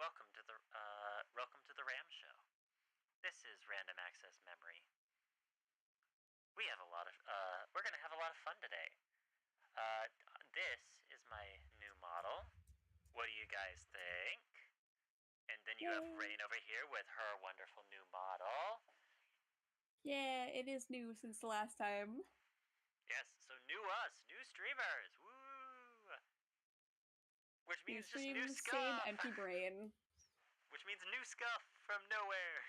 welcome to the Ram Show. This is Random Access Memory. We're gonna have a lot of fun today. This is my new model. What do you guys think? And then you have Rain over here with her wonderful new model. Yeah, it is new since the last time. Yes, so new us, new streamers, woo! Which means just new Same scuff. empty brain. Which means new scuff from nowhere.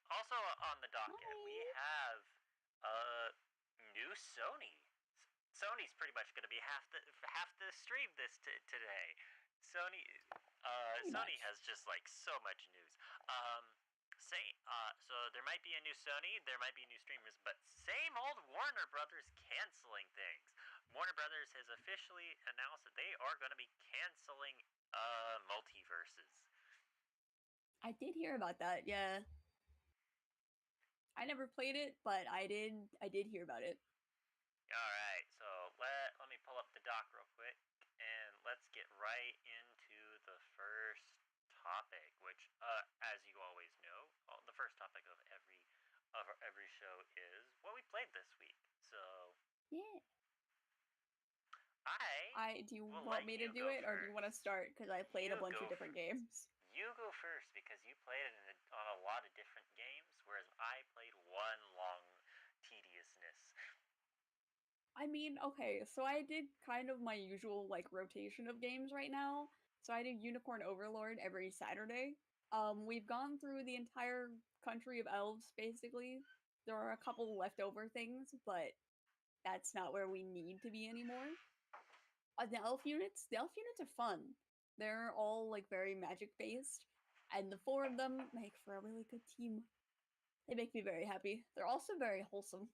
Also on the docket, we have new Sony. Sony's pretty much going to be half the stream this today. Sony has just like so much news. So there might be a new Sony, there might be new streamers, but same old Warner Brothers canceling things. Warner Brothers has officially announced that they are going to be canceling multiverses. I did hear about that, yeah. I never played it, but I did hear about it. Alright, so let me pull up the doc real quick, and let's get right into the first topic, which, as you always know, the first topic of every show is what we played this week. So yeah. Do you will want let me to you do go it, or do you want to first. start? Because I played a You bunch go of different games. You go first because you played it on a lot of different games, whereas I played one long tediousness. I mean, okay, so I did kind of my usual like rotation of games right now. So I do Unicorn Overlord every Saturday. We've gone through the entire country of elves basically. There are a couple leftover things, but that's not where we need to be anymore. The elf units are fun. They're all like very magic based, and the four of them make for a really good team. They make me very happy. They're also very wholesome.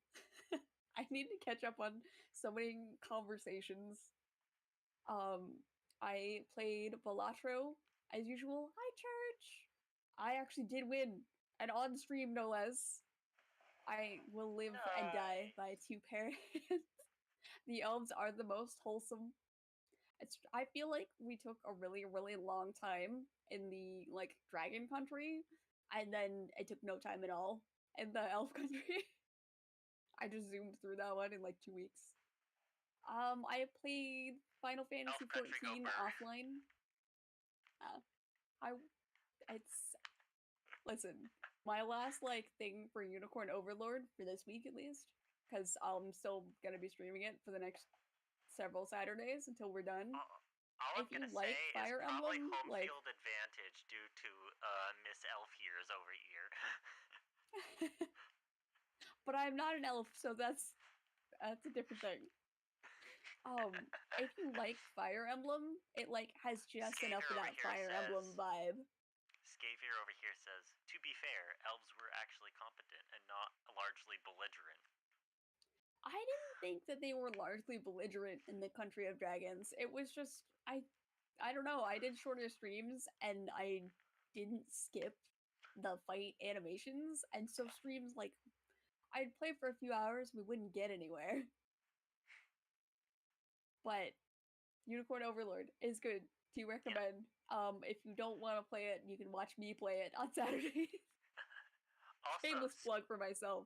I need to catch up on so many conversations. I played Balatro as usual. Hi, church. I actually did win, and on stream no less. I will live and die by two parents. The elves are the most wholesome. I feel like we took a really, really long time in the like dragon country, and then it took no time at all in the elf country. I just zoomed through that one in like 2 weeks. I played Final Fantasy XIV offline. It's listen, my last like thing for Unicorn Overlord for this week at least, because I'm still gonna be streaming it for the next several Saturdays until we're done. All I'm gonna say is probably home field advantage due to Miss Elf years over here. But I'm not an elf, so that's a different thing. If you like Fire Emblem, it like has just enough of that Fire Emblem vibe. Scavier over here says, to be fair, elves were actually competent and not largely belligerent. I didn't think that they were largely belligerent in the Country of Dragons. It was just I don't know. I did shorter streams and I didn't skip the fight animations, and so streams like I'd play for a few hours, we wouldn't get anywhere. But Unicorn Overlord is good. Do you recommend? Yeah. If you don't want to play it, you can watch me play it on Saturdays. Shameless plug for myself.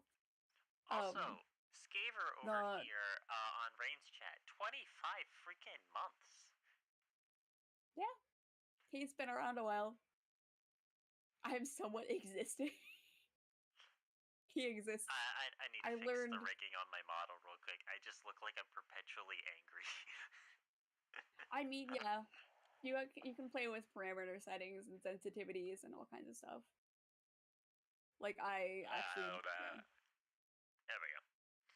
Also, Scaver over here on Rain's chat, 25 freaking months. Yeah, he's been around a while. I'm somewhat existing. He exists. I need to fix the rigging on my model real quick. I just look like I'm perpetually angry. I mean, yeah. You can play with parameter settings and sensitivities and all kinds of stuff. Like, I actually... Yeah. There we go.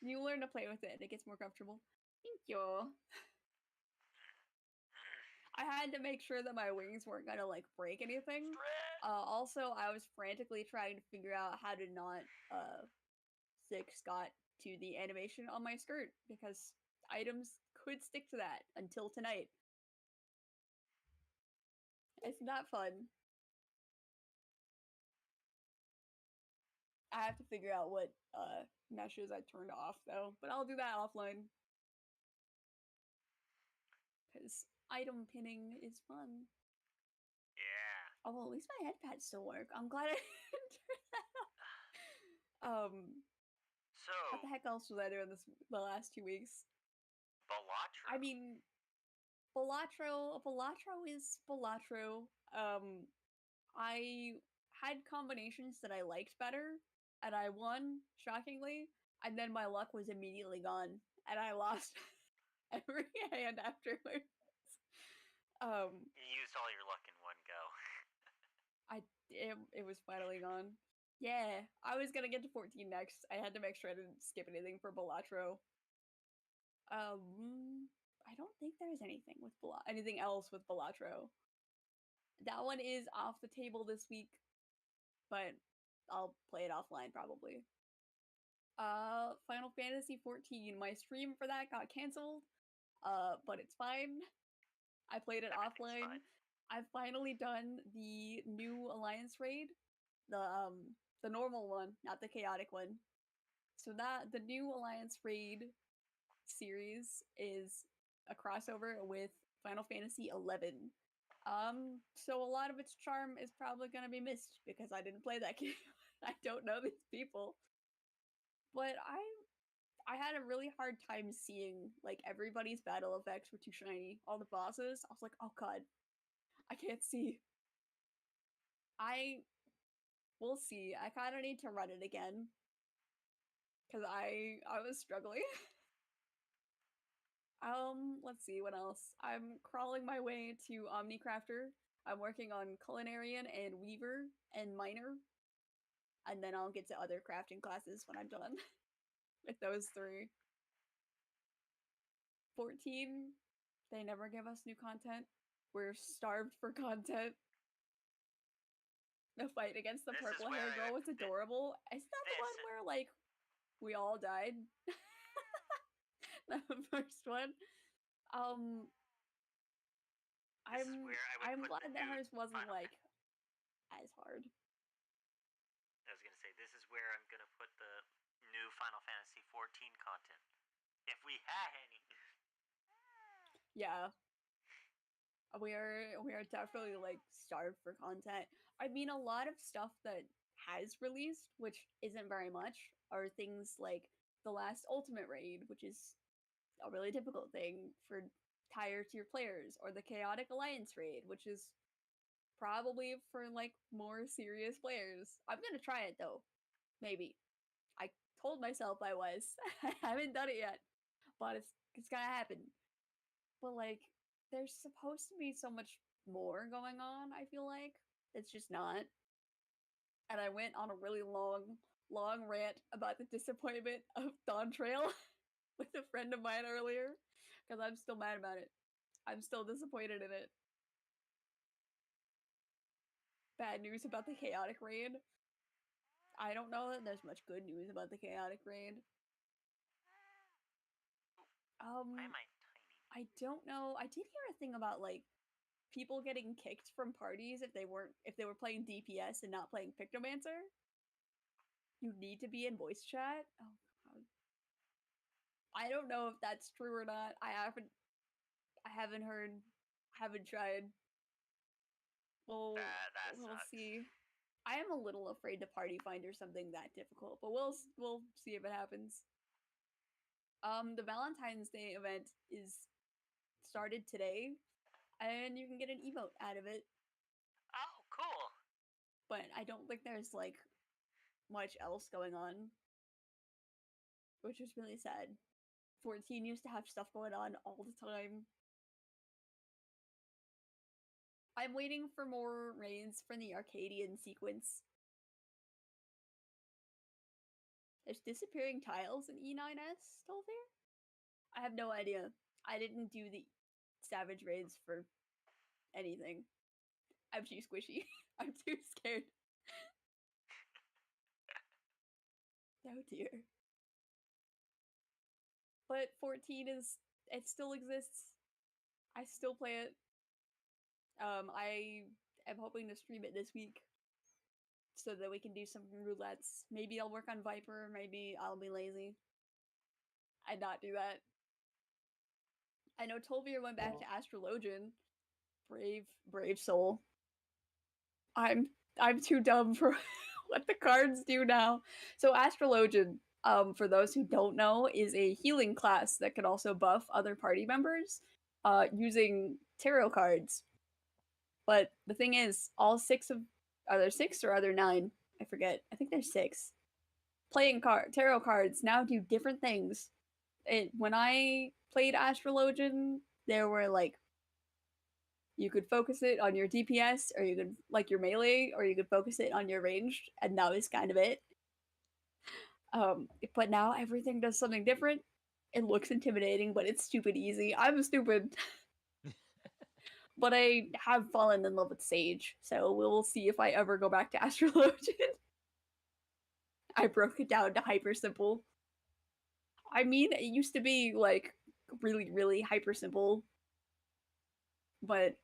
You learn to play with it, it gets more comfortable. Thank you. I had to make sure that my wings weren't gonna, like, break anything. Also, I was frantically trying to figure out how to not, stick Scott to the animation on my skirt, because items could stick to that until tonight. It's not fun. I have to figure out what meshes I turned off though, but I'll do that offline. Because item pinning is fun. Yeah. Oh, well, at least my headpads still work. I'm glad I didn't turn that off. What the So, heck else was I doing the last 2 weeks? Balatro. I mean, Balatro is Balatro. I had combinations that I liked better, and I won, shockingly, and then my luck was immediately gone, and I lost every hand afterwards. You used all your luck in one go. It was finally gone. Yeah, I was gonna get to 14 next. I had to make sure I didn't skip anything for Balatro. I don't think there's anything else with Balatro. That one is off the table this week, but I'll play it offline probably. Final Fantasy 14. My stream for that got canceled, but it's fine. I played it Everything's offline. fine. I've finally done the new Alliance raid, the normal one, not the chaotic one. So that the new Alliance raid series is a crossover with Final Fantasy 11. So a lot of its charm is probably gonna be missed because I didn't play that game. I don't know these people, but I had a really hard time seeing like everybody's battle effects were too shiny. All the bosses, I was like, oh god, I can't see. I We'll see. I kind of need to run it again because I was struggling. Let's see what else. I'm crawling my way to Omnicrafter. I'm working on Culinarian and Weaver and Miner, and then I'll get to other crafting classes when I'm done with those three. 14, they never give us new content. We're starved for content. The fight against the This is purple where hair girl was adorable. Isn't that the this one where like we all died? The first one. Um, this is where I would I'm put the glad that new hers wasn't Final like Fantasy. as hard. I was gonna say this is where I'm gonna put the new Final Fantasy 14 content, if we had any. Yeah, we are definitely like starved for content. I mean, a lot of stuff that has released, which isn't very much, are things like the last Ultimate Raid, which is a really difficult thing for higher tier players, or the Chaotic Alliance Raid, which is probably for like more serious players. I'm gonna try it though. Maybe. I told myself I was. I haven't done it yet, but it's gonna happen. But like, there's supposed to be so much more going on. I feel like it's just not. And I went on a really long rant about the disappointment of Dawn Trail with a friend of mine earlier because I'm still mad about it. I'm still disappointed in it. Bad news about the chaotic raid. I don't know that there's much good news about the chaotic raid. Why Um, am I tiny? I don't know. I did hear a thing about like people getting kicked from parties if they were playing DPS and not playing Pictomancer. You need to be in voice chat. Oh god. I don't know if that's true or not. I haven't heard, haven't tried. That We'll sucks. see. I am a little afraid to party find or something that difficult, but we'll see if it happens. The Valentine's Day event is started today, and you can get an emote out of it. Oh, cool. But I don't think there's like much else going on, which is really sad. 14 used to have stuff going on all the time. I'm waiting for more raids from the Arcadian sequence. There's disappearing tiles in E9S still there? I have no idea. I didn't do the Savage raids for anything. I'm too squishy. I'm too scared. Oh dear. But 14 it still exists. I still play it. I am hoping to stream it this week so that we can do some roulettes. Maybe I'll work on Viper, maybe I'll be lazy and not do that. I know Tolvir went back to Well, Astrologian. Brave soul. I'm I'm too dumb for what the cards do now. So Astrologian, for those who don't know, is a healing class that can also buff other party members, using tarot cards. But the thing is, all six of are there six or are there nine? I forget. I think there's six. Playing tarot cards now do different things. When I played Astrologian, there were like you could focus it on your DPS, or you could like your melee, or you could focus it on your ranged, and that was kind of it. But now everything does something different. It looks intimidating, but it's stupid easy. I'm stupid, but I have fallen in love with Sage, so we'll see if I ever go back to Astrologian. I broke it down to hyper simple. I mean, it used to be like really, really hyper simple, but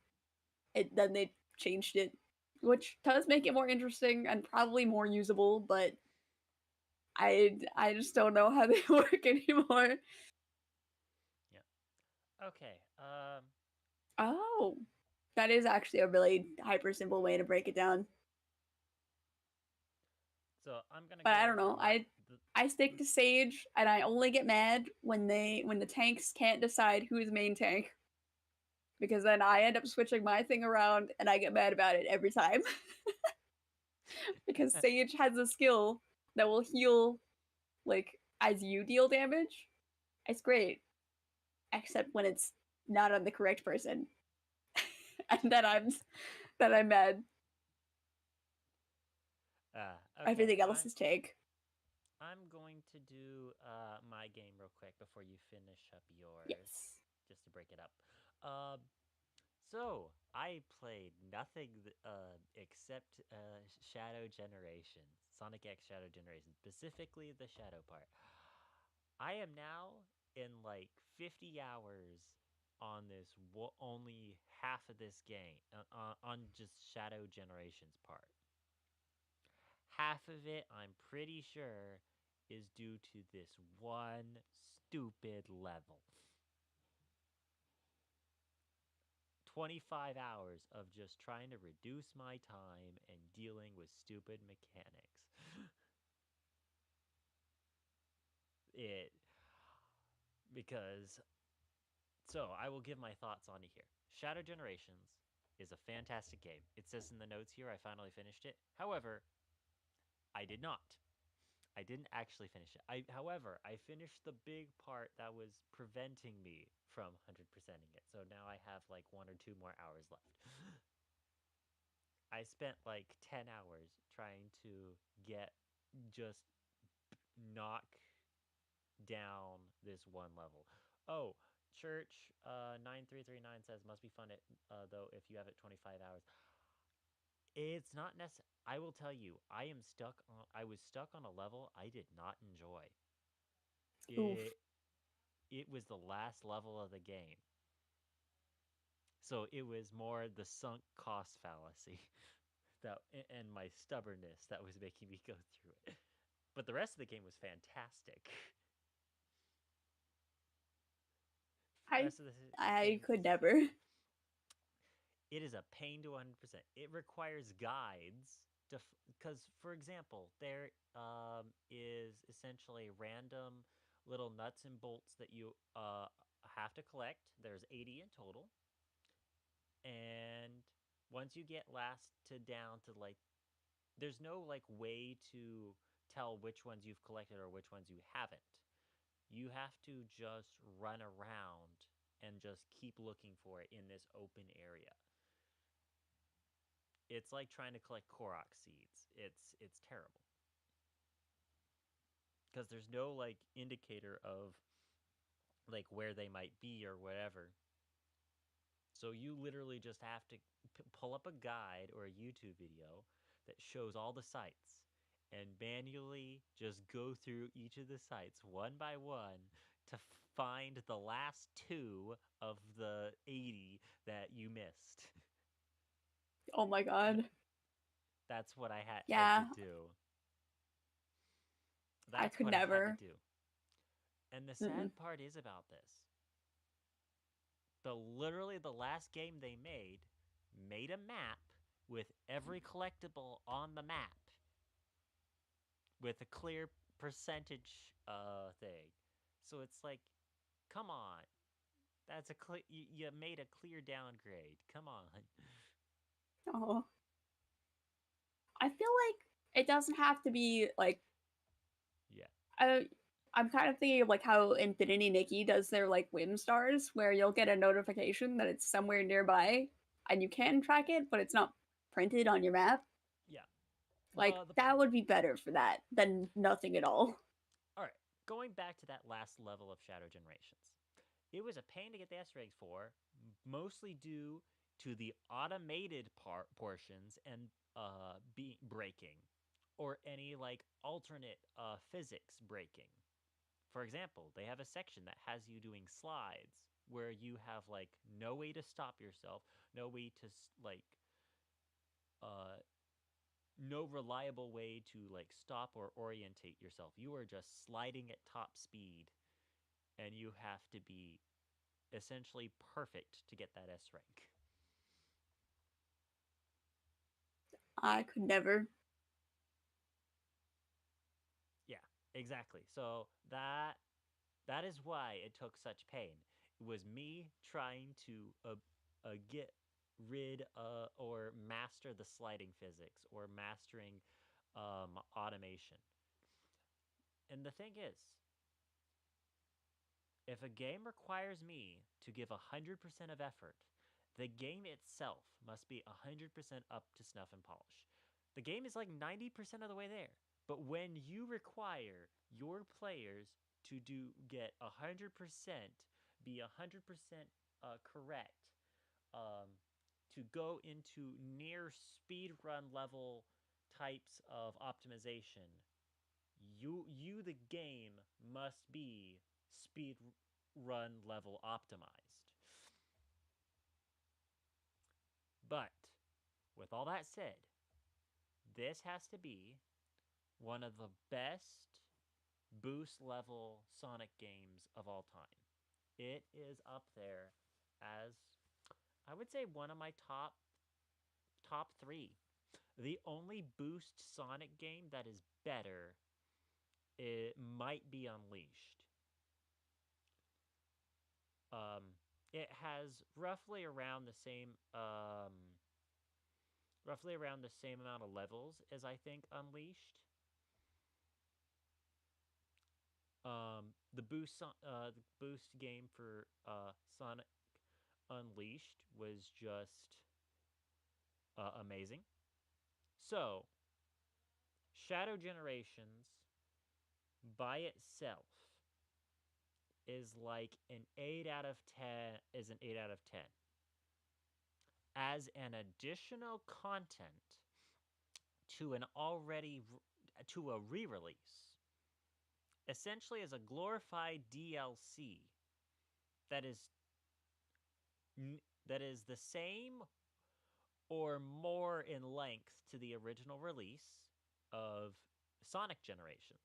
then they changed it, which does make it more interesting and probably more usable. But I just don't know how they work anymore. yeah. Okay. Oh, that is actually a really hyper simple way to break it down. So I'm gonna But go I don't over know. my. I stick to Sage, and I only get mad when the tanks can't decide who's main tank, because then I end up switching my thing around, and I get mad about it every time. Because Sage has a skill that will heal like as you deal damage. It's great, except when it's not on the correct person, and then I'm mad. Okay. Everything else is tank. I'm going to do my game real quick before you finish up yours, Yes. just to break it up. Um, so I played nothing except Shadow Generations, Sonic X Shadow Generations, specifically the Shadow part. I am now in like 50 hours on this only half of this game on just Shadow Generations part. Half of it, I'm pretty sure, is due to this one stupid level. 25 hours of just trying to reduce my time and dealing with stupid mechanics. It because so I will give my thoughts on it here. Shadow Generations is a fantastic game. It says in the notes here I finally finished it. However, I did not. I didn't actually finish it. However, I finished the big part that was preventing me from 100%ing it. So now I have like 1 or 2 more hours left. I spent like 10 hours trying to get just knock down this one level. Oh, Church 9339 says must be fun though if you have it 25 hours. It's not necessary. I will tell you, I was stuck on a level I did not enjoy. Oof. It it was the last level of the game. So it was more the sunk cost fallacy that and my stubbornness that was making me go through it. But the rest of the game was fantastic. I Rest of the I thing, could never. it is a pain to 100%. It requires guides to because for example, there is essentially random little nuts and bolts that you have to collect. There's 80 in total. And once you get last to down to like there's no like way to tell which ones you've collected or which ones you haven't. You have to just run around and just keep looking for it in this open area. It's like trying to collect Korok seeds. It's terrible because there's no like indicator of like where they might be or whatever. So you literally just have to pull up a guide or a YouTube video that shows all the sites and manually just go through each of the sites one by one to find the last two of the 80 that you missed. Oh my god. That's what I had to Yeah, do. I That's could what I had to never. do. And the Mm-mm. sad part is about this. the last game they made a map with every collectible on the map with a clear percentage thing. So it's like, come on, that's a you made a clear downgrade. Come on. Oh, I feel like it doesn't have to be like Yeah. I. I'm kind of thinking of like how Infinity Nikki does their like whim stars, where you'll get a notification that it's somewhere nearby, and you can track it, but it's not printed on your map. Yeah. Like The that would be better for that than nothing at all. All right. Going back to that last level of Shadow Generations. It was a pain to get the S ranks for, mostly due to the automated portions and breaking, or any like alternate physics breaking. For example, they have a section that has you doing slides where you have like no way to stop yourself, no way to like uh no reliable way to like stop or orientate yourself. You are just sliding at top speed and you have to be essentially perfect to get that S rank. I could never. Yeah, exactly. So that is why it took such pain. It was me trying to get rid or master the sliding physics or mastering automation. And the thing is, if a game requires me to give 100% of effort, the game itself must be 100% up to snuff and polish. The game is like 90% of the way there. But when you require your players to get 100%, be 100% correct, um, to go into near speedrun level types of optimization, the game must be speed run level optimized. But with all that said, this has to be one of the best boost level Sonic games of all time. It is up there as, I would say, one of my top 3. The only boost Sonic game that is better, it might be Unleashed. Um, it has roughly around the same amount of levels as I think Unleashed. The boost game for Sonic Unleashed was just amazing. So Shadow Generations by itself is like an 8 out of 10 is an 8 out of 10. As an additional content to an already to a re-release, essentially as a glorified DLC that is that is the same or more in length to the original release of Sonic Generations.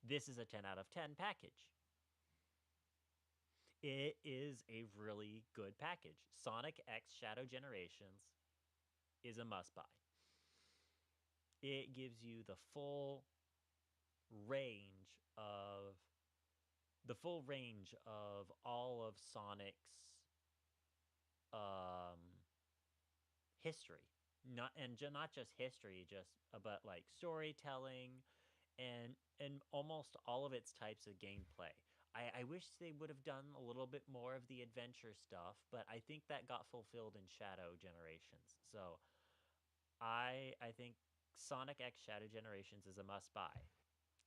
This is a 10 out of 10 package. It is a really good package. Sonic X Shadow Generations is a must buy. It gives you range of the full range of all of Sonic's um, history. Not just history, just but like storytelling and almost all of its types of gameplay. I wish they would have done a little bit more of the adventure stuff, but I think that got fulfilled in Shadow Generations. So I think Sonic X Shadow Generations is a must buy.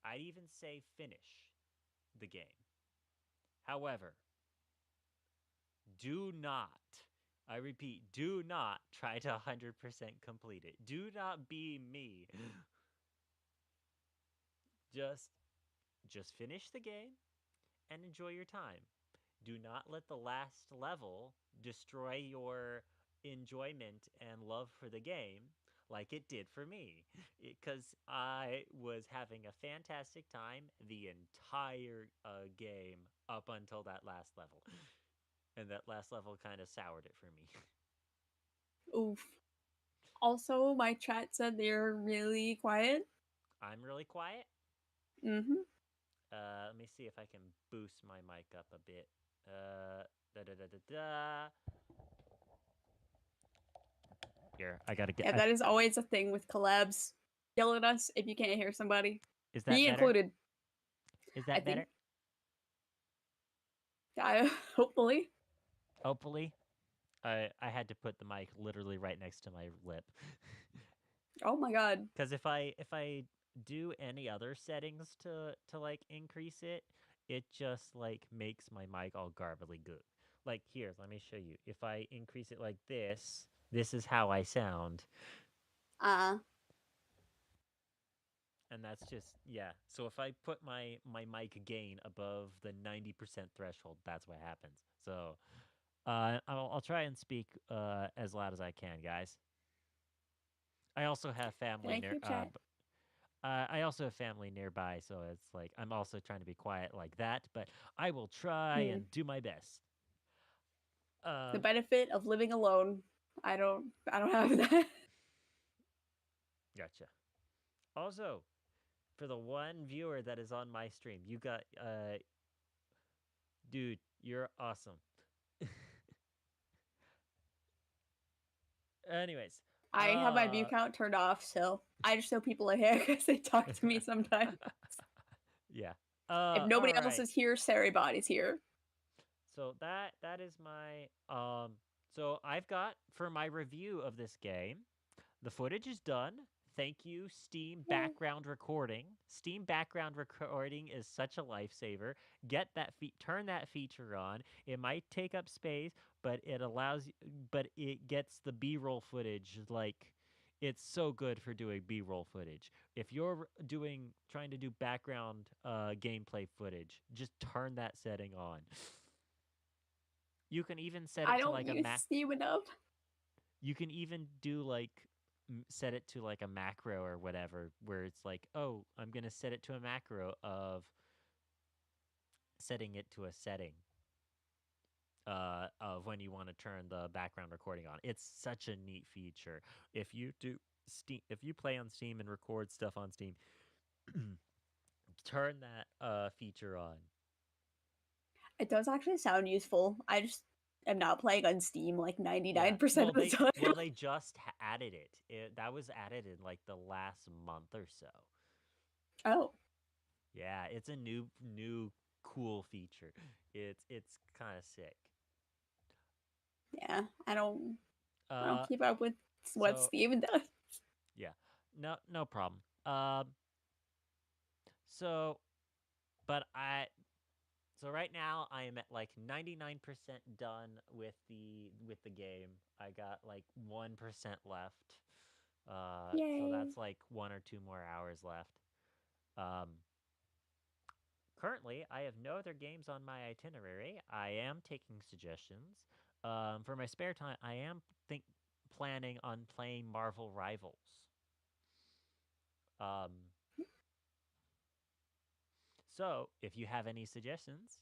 I'd even say finish the game. However, do not, I repeat, do not try to 100% complete it. Do not be me. just just finish the game and enjoy your time. Do not let the last level destroy your enjoyment and love for the game like it did for me, because I was having a fantastic time the entire game up until that last level. and that last level kind of soured it for me. Oof. Also, my chat said they're really quiet. I'm really quiet. Mm-hmm. Let me see if I can boost my mic up a bit. Da da da da da. Here, I gotta get. Yeah, that is always a thing with collabs. Yell at us if you can't hear somebody. Is that Me better? included. Is I that think. better? Hopefully. Hopefully. I had to put the mic literally right next to my lip. Oh my god. Because if I do any other settings to like increase it, it just like makes my mic all garbly goo. Like here, let me show you. If I increase it like this is how I sound. Uh And that's just yeah. So if I put my mic gain above the 90% threshold, that's what happens. So I'll try and speak as loud as I can, guys. I also have family thank near you, chat. I also have family nearby, so it's like I'm also trying to be quiet like that, but I will try Hmm. and do my best. The Um, benefit of living alone. I don't have that. gotcha. Also, for the one viewer that is on my stream, you got dude, you're awesome. Anyways, I have my view count turned off, so I just know people are here because they talk to me sometimes. yeah. If All nobody else right. is here, Body's here. So that is my so I've got for my review of this game, the footage is done. Thank you, Steam Yay. background recording. Steam background recording is such a lifesaver. Get that turn that feature on. It might take up space, but it allows but it gets the B-roll footage like it's so good for doing B-roll footage. If you're trying to do background gameplay footage, just turn that setting on. You can even set I it to don't like a use Steam enough. you can even do like set it to like a macro or whatever where it's like, "Oh, I'm going to set it to a macro of setting it to a setting of when you want to turn the background recording on." It's such a neat feature. If you play on Steam and record stuff on Steam, turn that feature on. It does actually sound useful. I just am not playing on Steam like Yeah. 99% of the time. They just added it. That was added in like the last month or so. Oh, Yeah, it's a new cool feature. It's kind of sick. yeah. I don't Uh keep up with what so Steam does. yeah. No problem. So but I so right now I am at like 99% done with the game. I got like 1% left. So Yay. that's like 1 or 2 more hours left. Um Currently, I have no other games on my itinerary. I am taking suggestions. For my spare time, I am planning on playing Marvel Rivals. Um, so, if you have any suggestions,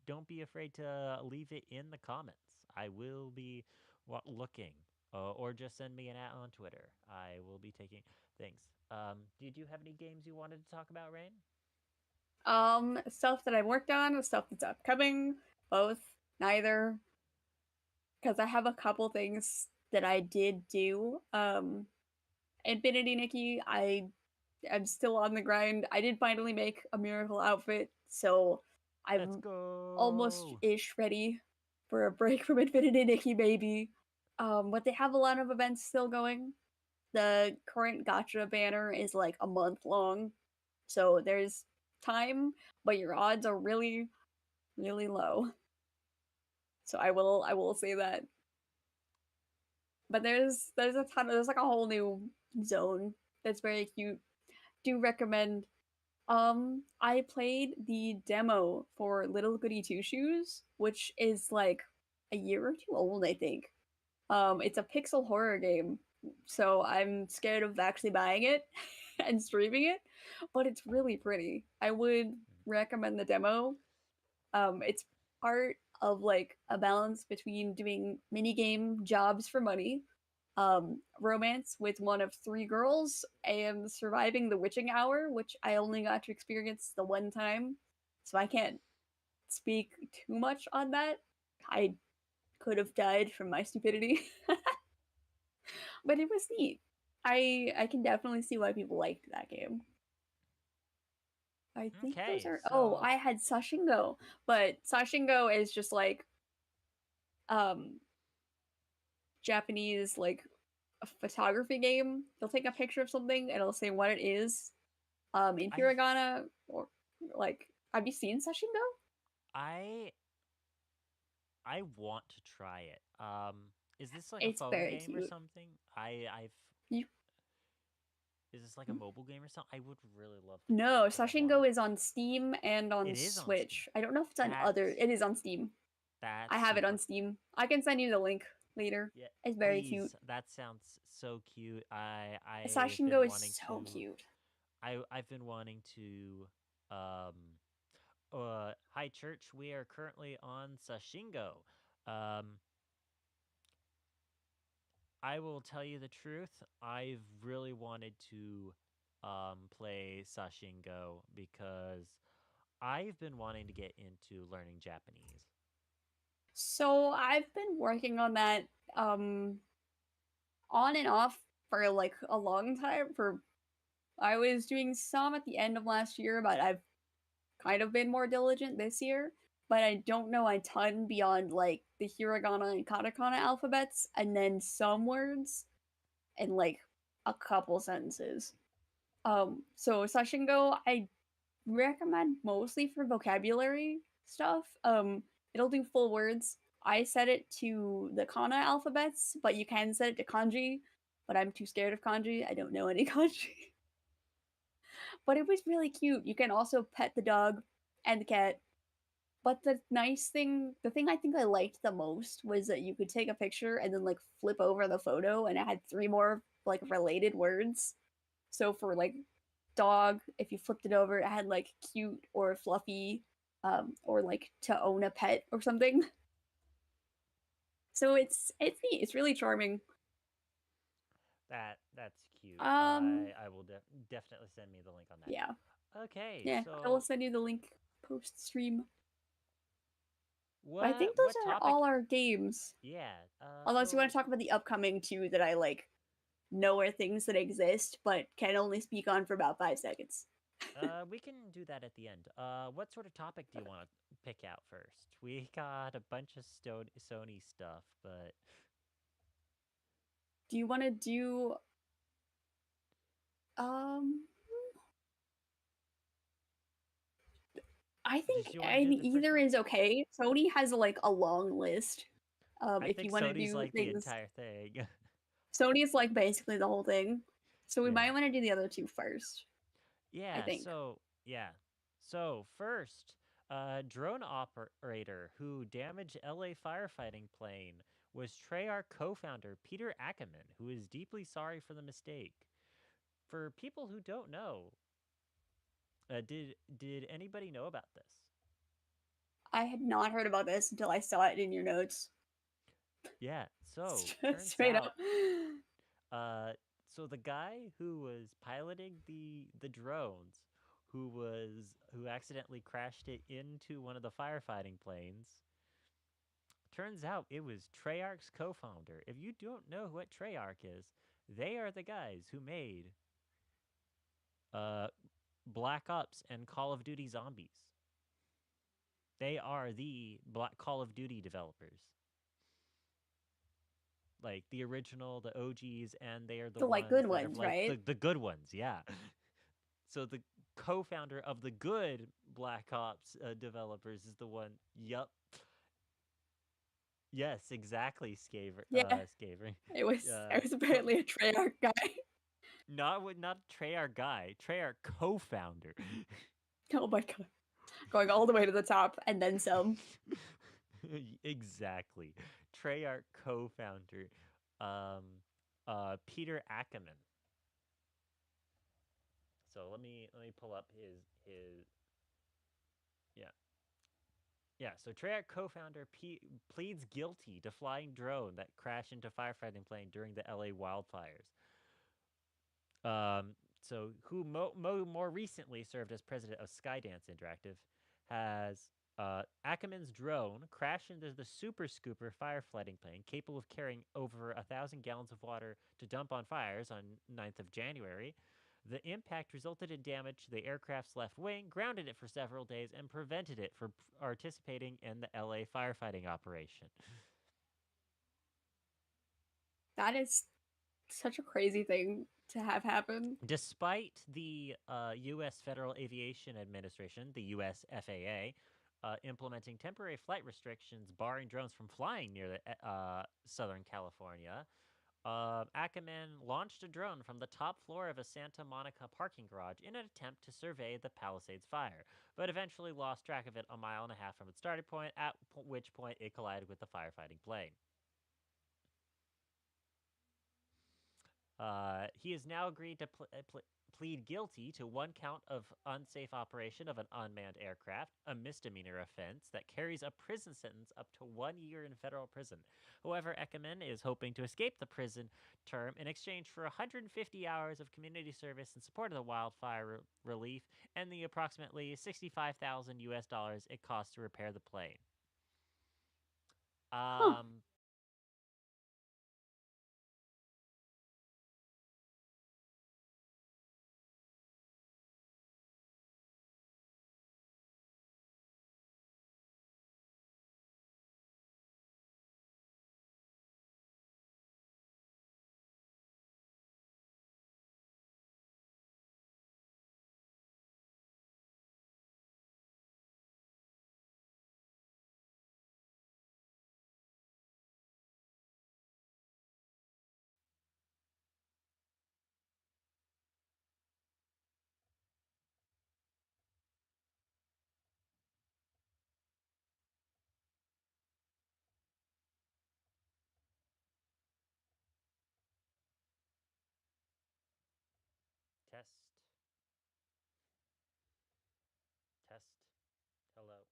don't be afraid to leave it in the comments. I will be looking, or just send me an at on Twitter. I will be taking things. Did you have any games you wanted to talk about, Rain? Stuff that I've worked on, stuff that's upcoming, both, neither. Because I have a couple things that I did do. Infinity Nikki, I'm still on the grind. I did finally make a miracle outfit, so Let's I'm almost go. ish ready for a break from Infinity Nikki, baby. But they have a lot of events still going. The current gotcha banner is like a month long, so there's time, but your odds are really, really low. So I will say that. But there's a ton. There's like a whole new zone that's very cute. Do recommend. I played the demo for Little Goody Two Shoes, which is like a year or two old, I think. It's a pixel horror game, so I'm scared of actually buying it and streaming it, but it's really pretty. I would recommend the demo. It's part of like a balance between doing mini game jobs for money, romance with one of three girls, and surviving the witching hour, which I only got to experience the one time, so I can't speak too much on that. I could have died from my stupidity, but it was neat. I can definitely see why people liked that game. I think those Okay, are. Oh, so I had Sashingo, but Sashingo is just like um Japanese like a photography game. They'll take a picture of something and it'll say what it is. In I've hiragana or like, have you seen Sashingo? I I want to try it. Is this like a It's phone very game or cute. something? I've You Is this like a mobile game or something? I would really love to try No, it because I want. Sashingo is on Steam and on It is on Steam. Switch. I don't know if it's on other. That's It is on Steam. I that's have it on super. Steam. I can send you the link later. Yeah, It's very cute. please. That sounds so cute. I've been Sashingo is wanting so to. cute. I've been wanting to. Um. Hi church. We are currently on Sashingo. Um. I will tell you the truth. I've really wanted to play Sashingo because I've been wanting to get into learning Japanese. So I've been working on that um on and off for like a long time. For I was doing some at the end of last year, but I've kind of been more diligent this year. But I don't know a ton beyond like the hiragana and katakana alphabets, and then some words and like a couple sentences. So Sashingo I recommend mostly for vocabulary stuff. It'll do full words. I set it to the kana alphabets, but you can set it to kanji. But I'm too scared of kanji. I don't know any kanji. But it was really cute. You can also pet the dog and the cat. But the nice thing, the thing I think I liked the most was that you could take a picture and then like flip over the photo and it had three more like related words. So for like dog, if you flipped it over, it had like cute or fluffy, or like to own a pet or something. So it's neat. It's really charming. That's cute. Um, I will definitely send me the link on yeah, that. Okay, yeah. I will so send you the link post stream. But I think those what are topic? all our games. Yeah. Unless you want So to talk about the upcoming two that I like know are things that exist, but can only speak on for about 5 seconds. we can do that at the end. What sort of topic do you want to pick out first? We got a bunch of Sony stuff, but Do you want to do um I think did you want to do the first either one? is okay. Sony has like a long list. I If you think want to Sony's do like the things, entire thing. Sony is like basically the whole thing. So we Yeah. might want to do the other two first. I Yeah, think. yeah. So first, drone operator who damaged LA firefighting plane was Treyarch co-founder Peter Ackerman, who is deeply sorry for the mistake. For people who don't know, did anybody know about this? I had not heard about this until I saw it in your notes. Yeah, so turns Straight up. out uh so the guy who was piloting the drones who accidentally crashed it into one of the firefighting planes. Turns out it was Treyarch's co-founder. If you don't know what Treyarch is, they are the guys who made uh Black Ops and Call of Duty Zombies. They are the Black Call of Duty developers. Like the original, the OGs, and they are the The like ones good that have ones, like right? the good ones, yeah. So the co-founder of the good Black Ops developers is the one. Yup. Yes, exactly. Yeah, Scaver. it was Co- apparently a Treyarch guy. not Treyarch guy. Treyarch co-founder. Oh my god. Going all the way to the top and then some. Exactly. Treyarch co-founder, um, Peter Ackerman. So let me pull up his yeah. Yeah, so Treyarch co-founder pleads guilty to flying drone that crashed into firefighting plane during the LA wildfires. So who more recently served as president of Skydance Interactive, has Ackerman's drone crashed into the Super Scooper firefighting plane, capable of carrying over 1,000 gallons of water to dump on fires on 9th of January. The impact resulted in damage to the aircraft's left wing, grounded it for several days, and prevented it from participating in the LA firefighting operation. That is such a crazy thing to have happen. Despite the U.S. Federal Aviation Administration, the U.S. FAA, implementing temporary flight restrictions barring drones from flying near the Southern California, Ackerman launched a drone from the top floor of a Santa Monica parking garage in an attempt to survey the Palisades fire, but eventually lost track of it a mile and a half from its starting point, at which point it collided with the firefighting plane. He has now agreed to plead guilty to one count of unsafe operation of an unmanned aircraft, a misdemeanor offense that carries a prison sentence up to 1 year in federal prison. However, Eckerman is hoping to escape the prison term in exchange for 150 hours of community service in support of the wildfire relief and the approximately 65,000 US dollars it costs to repair the plane. Huh. Um, test, test, hello.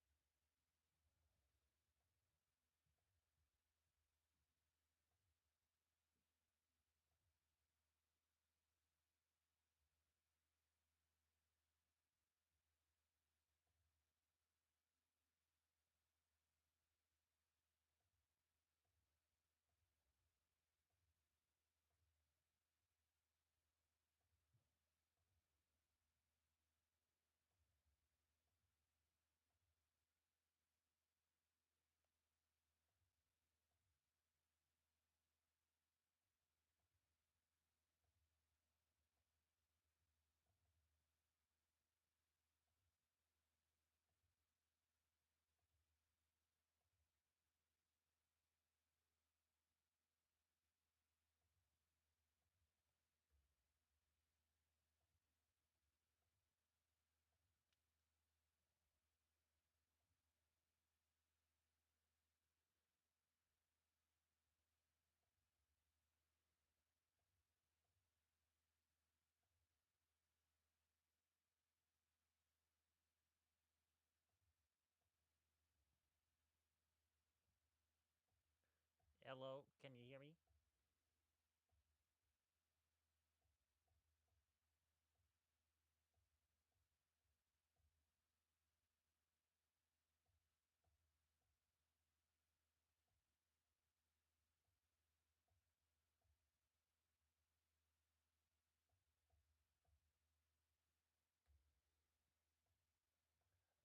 Hello, can you hear me?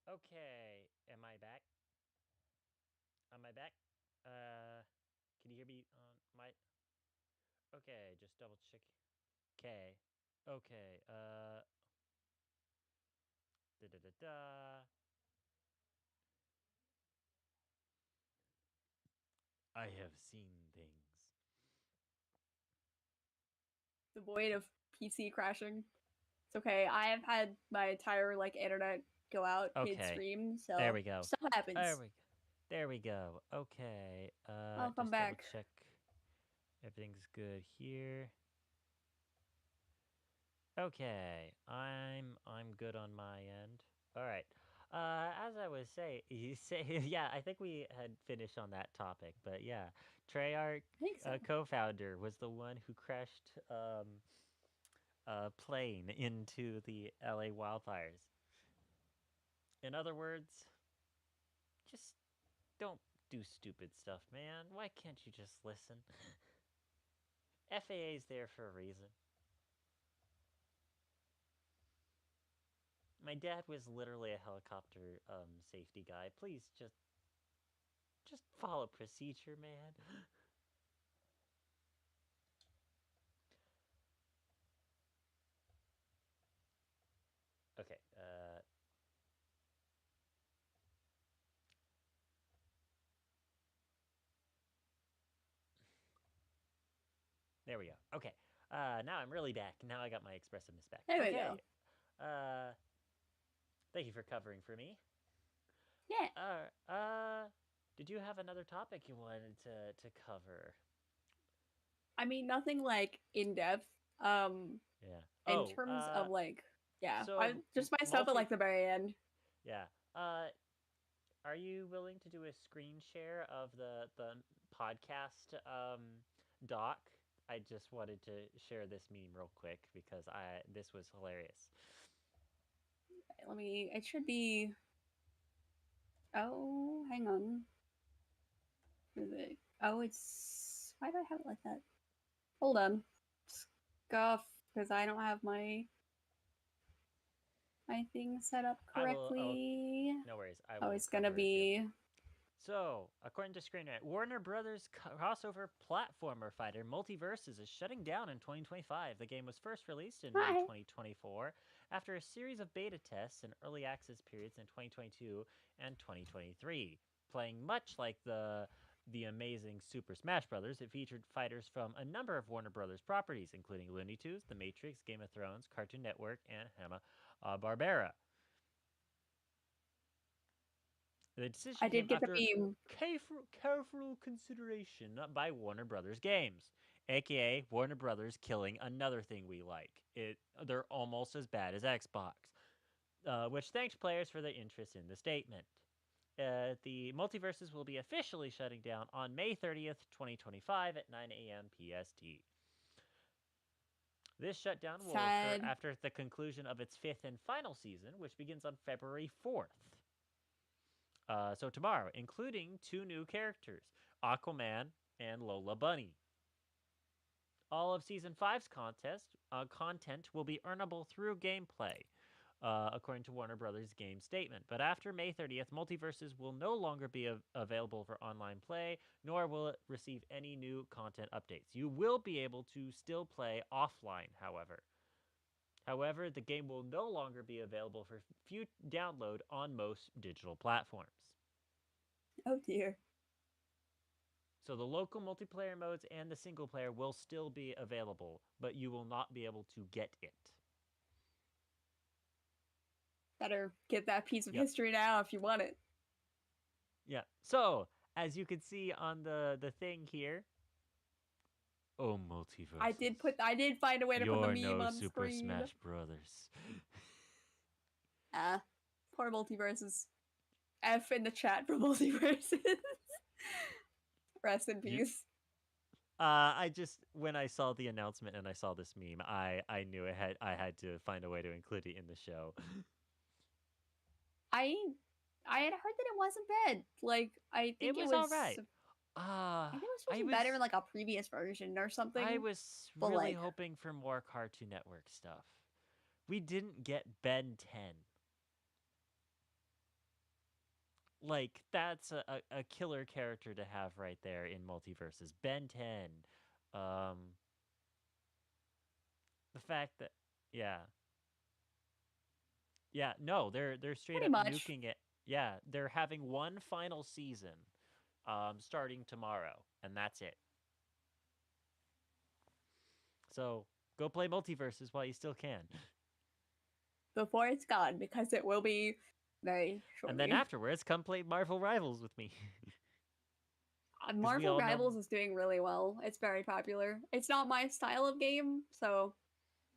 Okay, am I back? Am I back? Uh, can you hear me on my? Okay, just double check. Okay, okay. Da da da da. I have seen things. The void of PC crashing. It's okay. I have had my entire like internet go out mid Okay, stream, there so we go. stuff There happens. we go. There we go. Okay. I'll come Just double back. check. Everything's good here. Okay, I'm good on my end. All right. As I was saying, you say, yeah, I think we had finished on that topic, but yeah, Treyarch I think so. co-founder was the one who crashed a plane into the LA wildfires. In other words, just don't do stupid stuff, man. Why can't you just listen? FAA's there for a reason. My dad was literally a helicopter safety guy. Please just follow procedure, man. Okay. There we go. Okay. Now I'm really back. Now I got my expressiveness back. There we Okay. go. Uh, Thank you for covering for me. Yeah. Did you have another topic you wanted to cover? I mean, nothing like in depth. Yeah. In Oh, terms of like, yeah, I so just my stuff at multi. like the very end. Yeah. Are you willing to do a screen share of the podcast doc? I just wanted to share this meme real quick because I this was hilarious. Let me. It should be. Oh, hang on. Is it? Oh, it's. Why do I have it like that? Hold on. Scuff, because I don't have my thing set up I will. Oh, correctly. no worries. I Oh, will it's gonna cover it here. be. So, according to Screen Rant, Warner Brothers crossover platformer fighter Multiverses is shutting down in 2025. The game was first released in May Hi. 2024 after a series of beta tests and early access periods in 2022 and 2023. Playing much like the amazing Super Smash Bros., it featured fighters from a number of Warner Brothers properties, including Looney Tunes, The Matrix, Game of Thrones, Cartoon Network, and Hanna-Barbera. The decision I came did get the after meme. careful consideration by Warner Brothers Games, aka Warner Brothers killing another thing we like. They're almost as bad as Xbox, which thanked players for their interest in the statement. The multiverses will be officially shutting down on May 30th, 2025 at 9 a.m. PST. This shutdown will occur Sad. after the conclusion of its fifth and final season, which begins on February 4th. So tomorrow, including two new characters, Aquaman and Lola Bunny. All of Season 5's content will be earnable through gameplay, according to Warner Brothers' game statement. But after May 30th, Multiverses will no longer be available for online play, nor will it receive any new content updates. You will be able to still play offline, however. However, the game will no longer be available for download on most digital platforms. Oh dear. So the local multiplayer modes and the single player will still be available, but you will not be able to get it. Better get that piece of Yep. history now if you want it. Yeah. So, as you can see on the thing here, oh multiverse. I did find a way to put the You're meme no on Super screen. Smash Brothers. Poor multiverses. F in the chat for multiverses. Rest in peace. I just when I saw the announcement and I saw this meme, I knew I had to find a way to include it in the show. I had heard that it wasn't bad. Like I think it was all right. I think it was supposed to be better in like a previous version or something. I was but really like, hoping for more Cartoon Network stuff. We didn't get Ben 10. Like, that's a killer character to have right there in Multiverses. Ben 10. The fact that, yeah. Yeah, no, they're straight pretty up much. nuking it. Yeah, they're having one final season starting tomorrow, and that's it. So go play Multiverses while you still can. Before it's gone, because it will be very shortly. And then afterwards, come play Marvel Rivals with me. Marvel Rivals is doing really well. It's very popular. It's not my style of game, so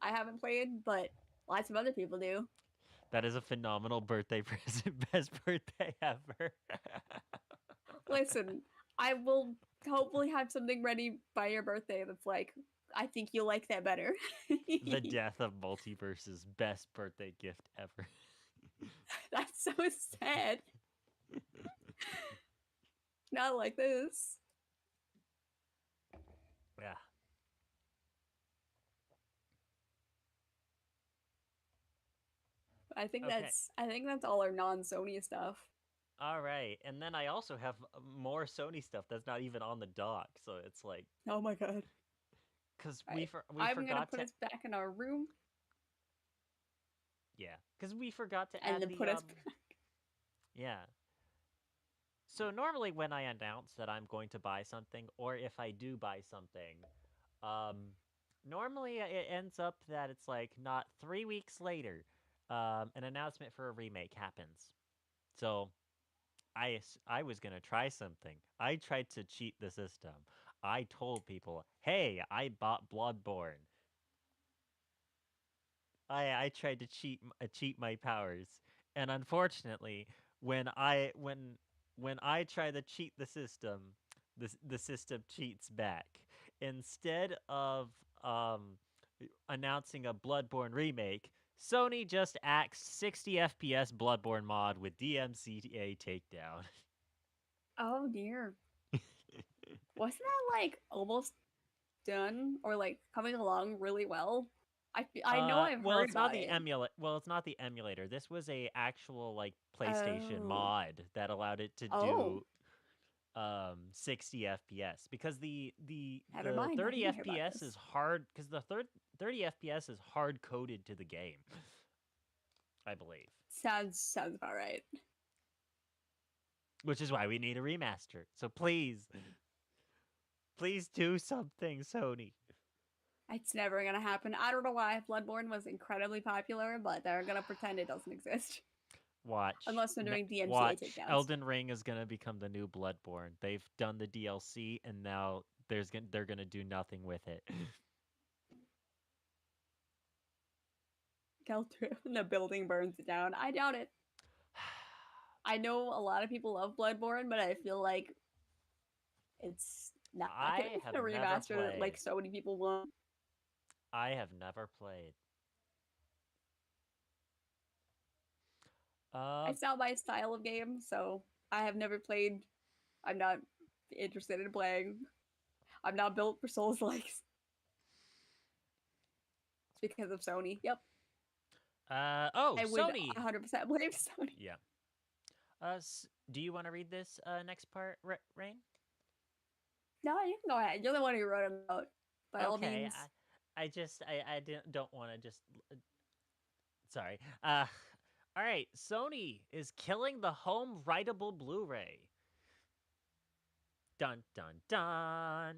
I haven't played, but lots of other people do. That is a phenomenal birthday present. Best birthday ever. Listen, I will hopefully have something ready by your birthday that's like, I think you'll like that better. The death of multiverses. Best birthday gift ever. That's so sad. Not like this. Yeah. Okay. I think that's all our non-Sony stuff. All right. And then I also have more Sony stuff that's not even on the dock. So it's like, Oh my god. because Alright. we I'm gonna forgot put to, us back in our room yeah, because we forgot to and add then the put us yeah. So normally when I announce that I'm going to buy something, or if I do buy something, um, normally it ends up that it's like not 3 weeks later, an announcement for a remake happens. So I was gonna try something. I tried to cheat the system. I told people, "Hey, I bought Bloodborne." I tried to cheat my powers, and unfortunately, when I try to cheat the system, the system cheats back. Instead of um announcing a Bloodborne remake, Sony just axed 60 FPS Bloodborne mod with DMCA takedown. Oh dear. Wasn't that like almost done or like coming along really well? I know I've Well, heard it's not about the it. emulate. Well, it's not the emulator. This was a actual like PlayStation Oh. mod that allowed it to Oh. do 60 FPS because Never the mind. I 30 didn't hear about FPS this. is hard because the 30 FPS is hard coded to the game, I believe. Sounds about right. Which is why we need a remaster. So please do something, Sony. It's never gonna happen. I don't know why Bloodborne was incredibly popular, but they're gonna pretend it doesn't exist. Watch. Unless they're doing DMCA Watch. takedowns. Elden Ring is gonna become the new Bloodborne. They've done the DLC, and now they're gonna do nothing with it. Keltru, the building burns down. I doubt it. I know a lot of people love Bloodborne, but I feel like it's not gonna I have be a never remaster that played. like so many people want. I have never played. Uh, It's not my style of game, so I have never played. I'm not interested in playing. I'm not built for Souls likes. It's because of Sony. Yep. oh, I would Sony. 100% blame Sony. Yeah. Do you want to read this next part, Rain? No, you can go ahead. You're the one who wrote them out. By all Okay. means. I don't want to just. Sorry. All right. Sony is killing the home writable Blu-ray. Dun dun dun.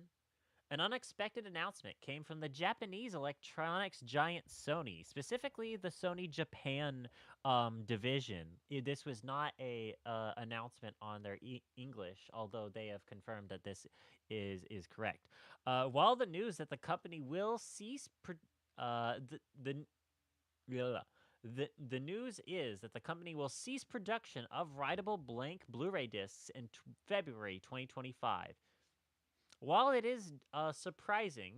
An unexpected announcement came from the Japanese electronics giant Sony, specifically the Sony Japan division. This was not a announcement on their English, although they have confirmed that this is correct. While the news that the company will cease the the news is that the company will cease production of writable blank Blu-ray discs in February 2025. While it is surprising,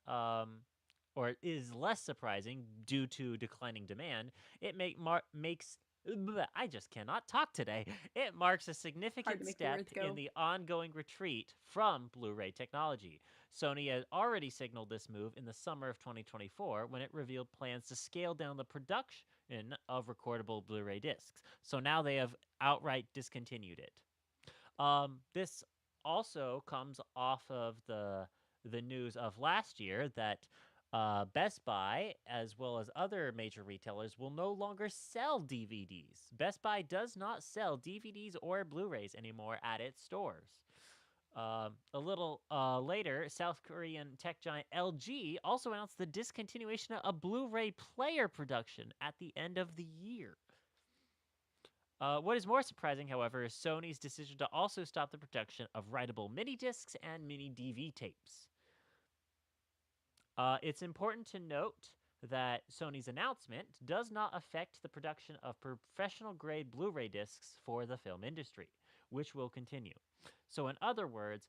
or it is less surprising due to declining demand, it makes I just cannot talk today. It marks a Hard to significant make the step words in go. the ongoing retreat from Blu-ray technology. Sony had already signaled this move in the summer of 2024 when it revealed plans to scale down the production of recordable Blu-ray discs. So now they have outright discontinued it. This also comes off of the news of last year that Best Buy, as well as other major retailers, will no longer sell DVDs. Best Buy does not sell DVDs or Blu-rays anymore at its stores. A little later, South Korean tech giant LG also announced the discontinuation of Blu-ray player production at the end of the year. What is more surprising, however, is Sony's decision to also stop the production of writable mini discs and mini DV tapes. It's important to note that Sony's announcement does not affect the production of professional grade Blu ray discs for the film industry, which will continue. So, in other words,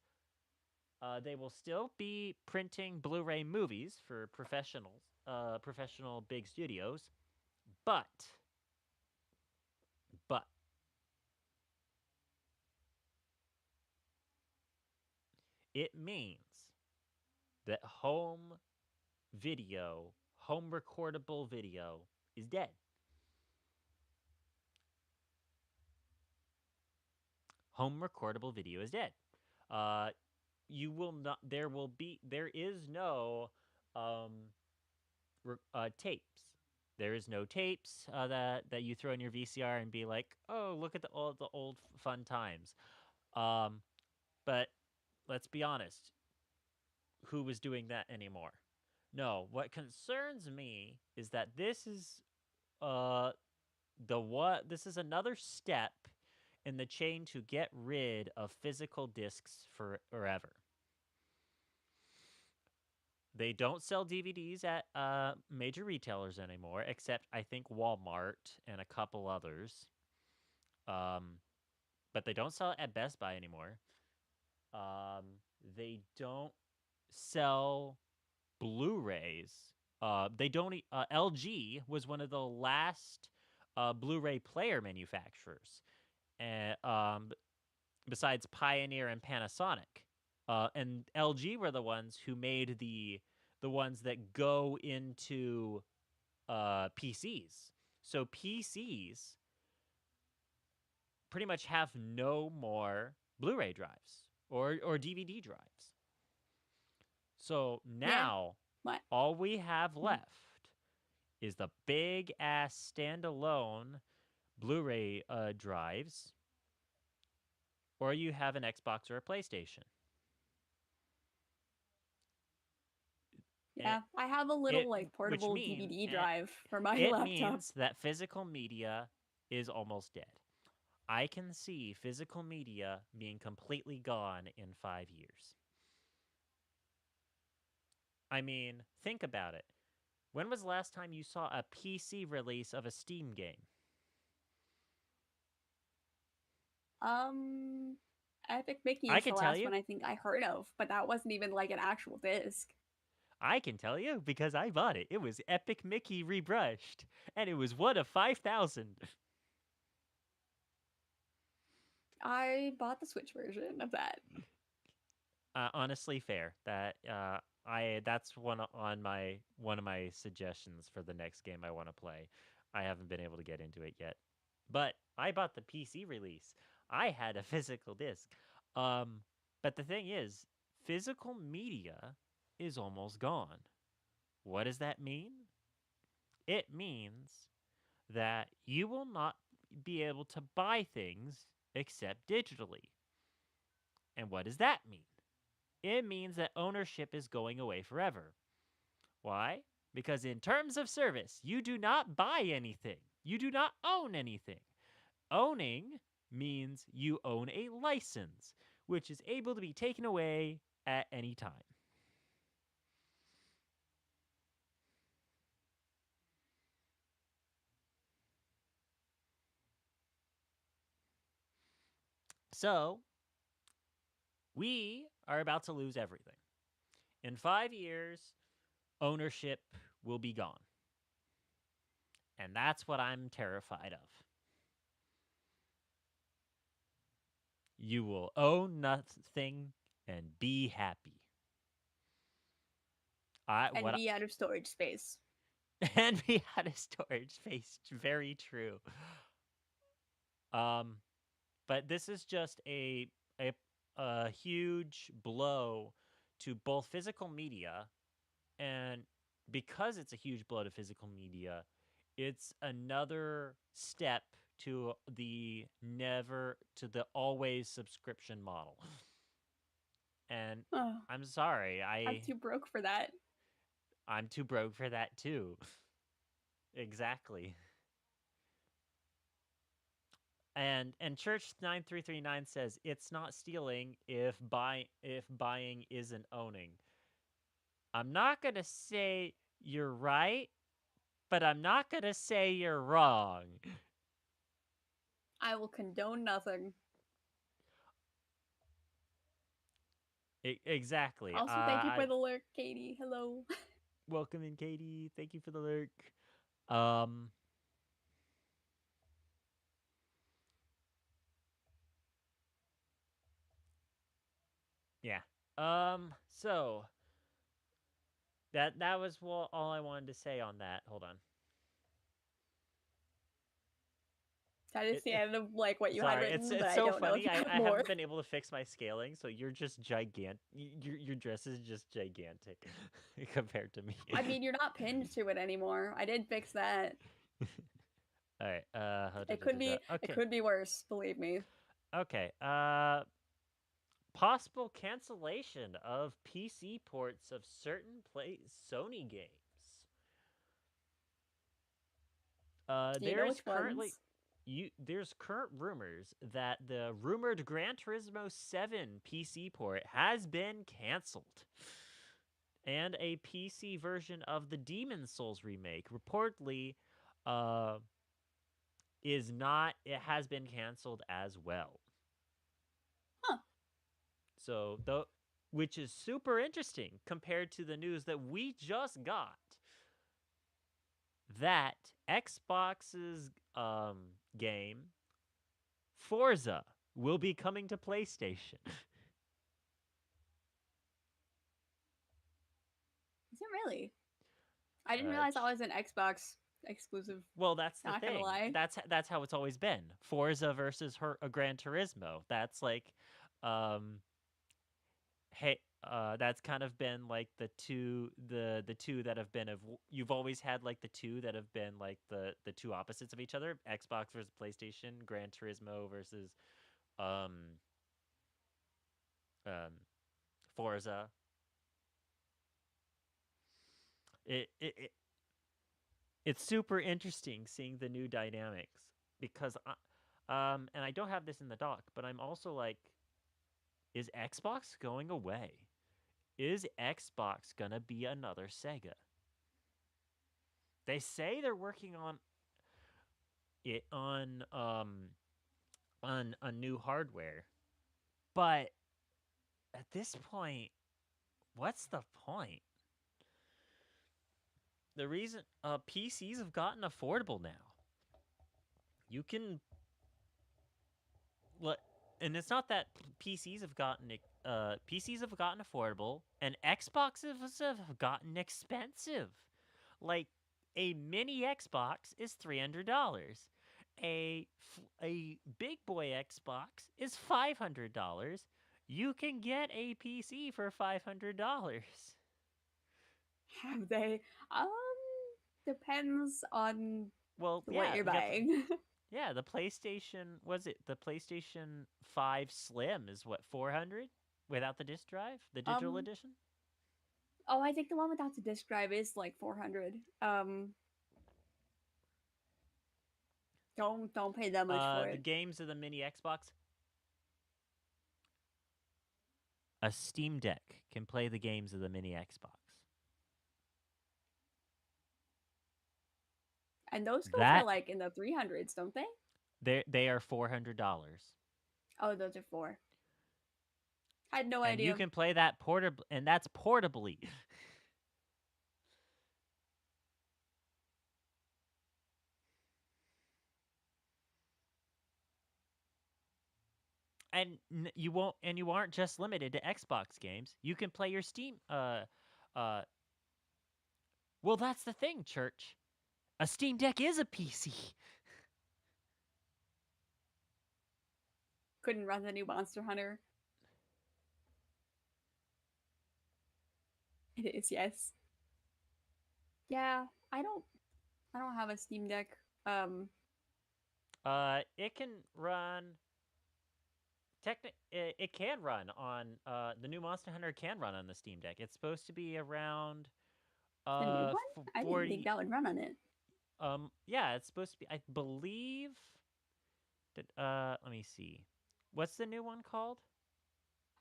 they will still be printing Blu ray movies for professional big studios, but, but, it means that home recordable video is dead. Home recordable video is dead. Uh, you will not. There is no um, tapes. There is no tapes that you throw in your VCR and be like, oh, look at the old fun times. Um, but let's be honest, who was doing that anymore? No. What concerns me is that this is uh this is another step in the chain to get rid of physical discs forever. They don't sell DVDs at major retailers anymore, except I think Walmart and a couple others. But they don't sell it at Best Buy anymore. They don't sell Blu-rays. They don't. LG was one of the last Blu-ray player manufacturers, and besides Pioneer and Panasonic. And LG were the ones who made the ones that go into PCs. So PCs pretty much have no more Blu-ray drives or DVD drives. So Yeah. now What? all we have left is the big ass standalone Blu-ray drives, or you have an Xbox or a PlayStation. Yeah, I have a little like portable DVD drive for my it laptop. means that physical media is almost dead. I can see physical media being completely gone in 5 years. I mean, think about it. When was the last time you saw a PC release of a Steam game? Epic Mickey I is the can tell last you. one I think I heard of, but that wasn't even like an actual disc. I can tell you because I bought it. It was Epic Mickey rebrushed, and it was one of 5,000. I bought the Switch version of that. Honestly, fair. That's one of my suggestions for the next game I want to play. I haven't been able to get into it yet, but I bought the PC release. I had a physical disc. But the thing is, physical media is almost gone. What does that mean? It means that you will not be able to buy things except digitally. And what does that mean? It means that ownership is going away forever. Why? Because in terms of service, you do not buy anything. You do not own anything. Owning means you own a license, which is able to be taken away at any time. So, we are about to lose everything. In 5 years, ownership will be gone. And that's what I'm terrified of. You will own nothing and be happy. Be out of storage space. And be out of storage space. Very true. But this is just a huge blow to both physical media, and because it's a huge blow to physical media, it's another step to the always subscription model. And I'm sorry, I'm too broke for that. I'm too broke for that too. Exactly. And Church 9339 says it's not stealing if buying isn't owning. I'm not going to say you're right, but I'm not gonna say you're wrong. I will condone nothing. Exactly. Also, thank you for the lurk, Katie. Hello. Welcome in, Katie. Thank you for the lurk. Um. Yeah. So that was all I wanted to say on that. Hold on. That is the end of like what you had Sorry, it's written, but it's I so don't know if funny. you I, have I more. haven't been able to fix my scaling, so you're just gigantic. Your dress is just gigantic compared to me. I mean, you're not pinned to it anymore. I did fix that. All right. It could be. It Okay. could be worse. Believe me. Okay. Possible cancellation of PC ports of certain Sony games. Do you know There's which currently ones? there's current rumors that the rumored Gran Turismo 7 PC port has been canceled. And a PC version of the Demon Souls remake reportedly uh is not it has been canceled as well. Huh. So the which is super interesting compared to the news that we just got that Xbox's game Forza will be coming to PlayStation. Is it really? I didn't uh, realize that was an Xbox exclusive. well, that's the Not gonna thing. lie. That's how it's always been. Forza versus a Gran Turismo. That's like, um, hey, that's kind of been like the two that have been you've always had like the two that have been like the two opposites of each other. Xbox versus PlayStation. Gran Turismo versus um um Forza. It it's super interesting seeing the new dynamics because and I don't have this in the doc, but I'm also like, is Xbox going away? Is Xbox gonna be another Sega? They say they're working on it on new hardware, but at this point, what's the point? The reason PCs have gotten affordable now. You can let and it's not that PCs have gotten affordable and Xboxes have gotten expensive. Like a mini Xbox is $300. A big boy Xbox is $500. You can get a PC for $500. Have they? Um, depends on Well, what yeah, you're you got the buying. yeah, the PlayStation was it the PlayStation 5 Slim is what 400 without the disc drive, the digital um, edition? oh, I think the one without the disc drive is like 400. Don't pay that much for The it. games of the mini Xbox, a Steam Deck can play the games of the mini Xbox. And those go for That like in the 300s, don't they? they are $400. Oh, those are four. Had no And you idea. can play that and that's portably. And you aren't just limited to Xbox games. You can play your Steam uh well, that's the thing, church. A Steam Deck is a PC. Couldn't run the new Monster Hunter. It is, yes. Yeah, I don't have a Steam Deck. It can run it can run on the new Monster Hunter can run on the Steam Deck. It's supposed to be around The new one? I didn't think 40 that would run on it. yeah, it's supposed to be I believe that let me see. What's the new one called?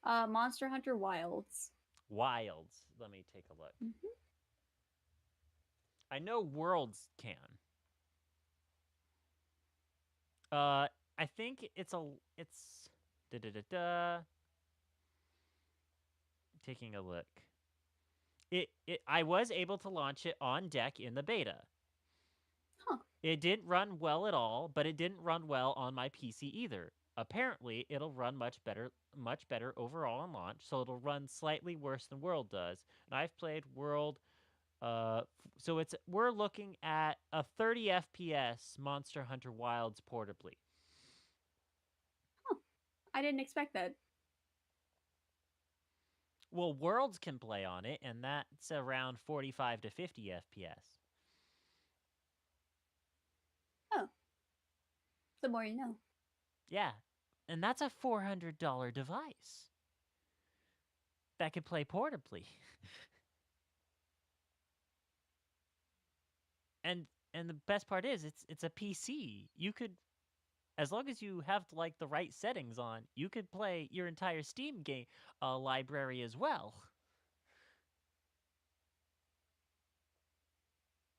Monster Hunter Wilds. Wilds. Let me take a look. Hmm. I know Worlds can. I think it's da da da da. Taking a look. I was able to launch it on deck in the beta. Huh. It didn't run well at all, but it didn't run well on my PC either. Apparently, it'll run much better overall on launch, so it'll run slightly worse than World does. And I've played World, so we're looking at a 30 FPS Monster Hunter Wilds portably. Huh. I didn't expect that. Well, Worlds can play on it, and that's around 45 to 50 FPS. Oh. The more you know. Yeah, and that's a $400 device that could play portably. and the best part is it's a PC. You could, as long as you have like the right settings on, you could play your entire Steam game library as well.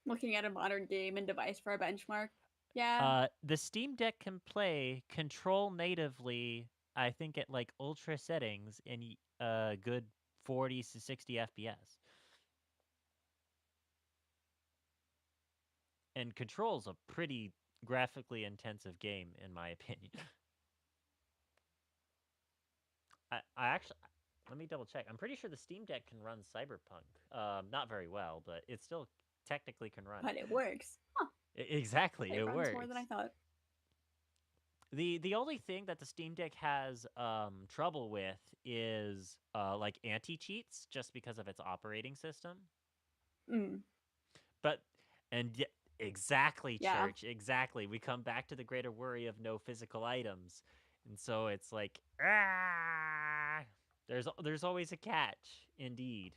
Looking at a modern game and device for a benchmark. Yeah. The Steam Deck can play Control natively, I think at like ultra settings in a good 40 to 60 FPS. And Control's a pretty graphically intensive game in my opinion. I actually, let me double check. I'm pretty sure the Steam Deck can run Cyberpunk. Not very well, but it still technically can run But it. it works. Huh. Exactly, It it runs works. more than I thought. The only thing that the Steam Deck has trouble with is like anti-cheats, just because of its operating system. Mm. But exactly, Yeah. Church, exactly. We come back to the greater worry of no physical items, and so it's like ah, there's always a catch, indeed.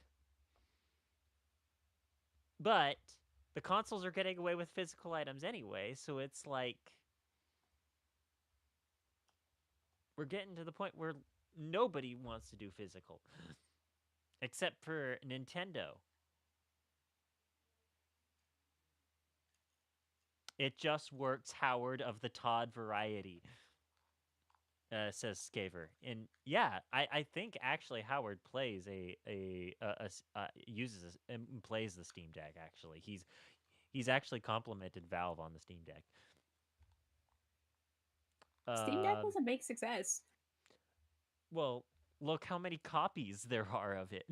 But the consoles are getting away with physical items anyway, so it's like we're getting to the point where nobody wants to do physical except for Nintendo. It just works, Howard of the Todd variety, says Scaver. And yeah, I think actually Howard plays uses and plays the Steam Deck. Actually, he's actually complimented Valve on the Steam Deck. Steam Deck was a big success. Well, look how many copies there are of it.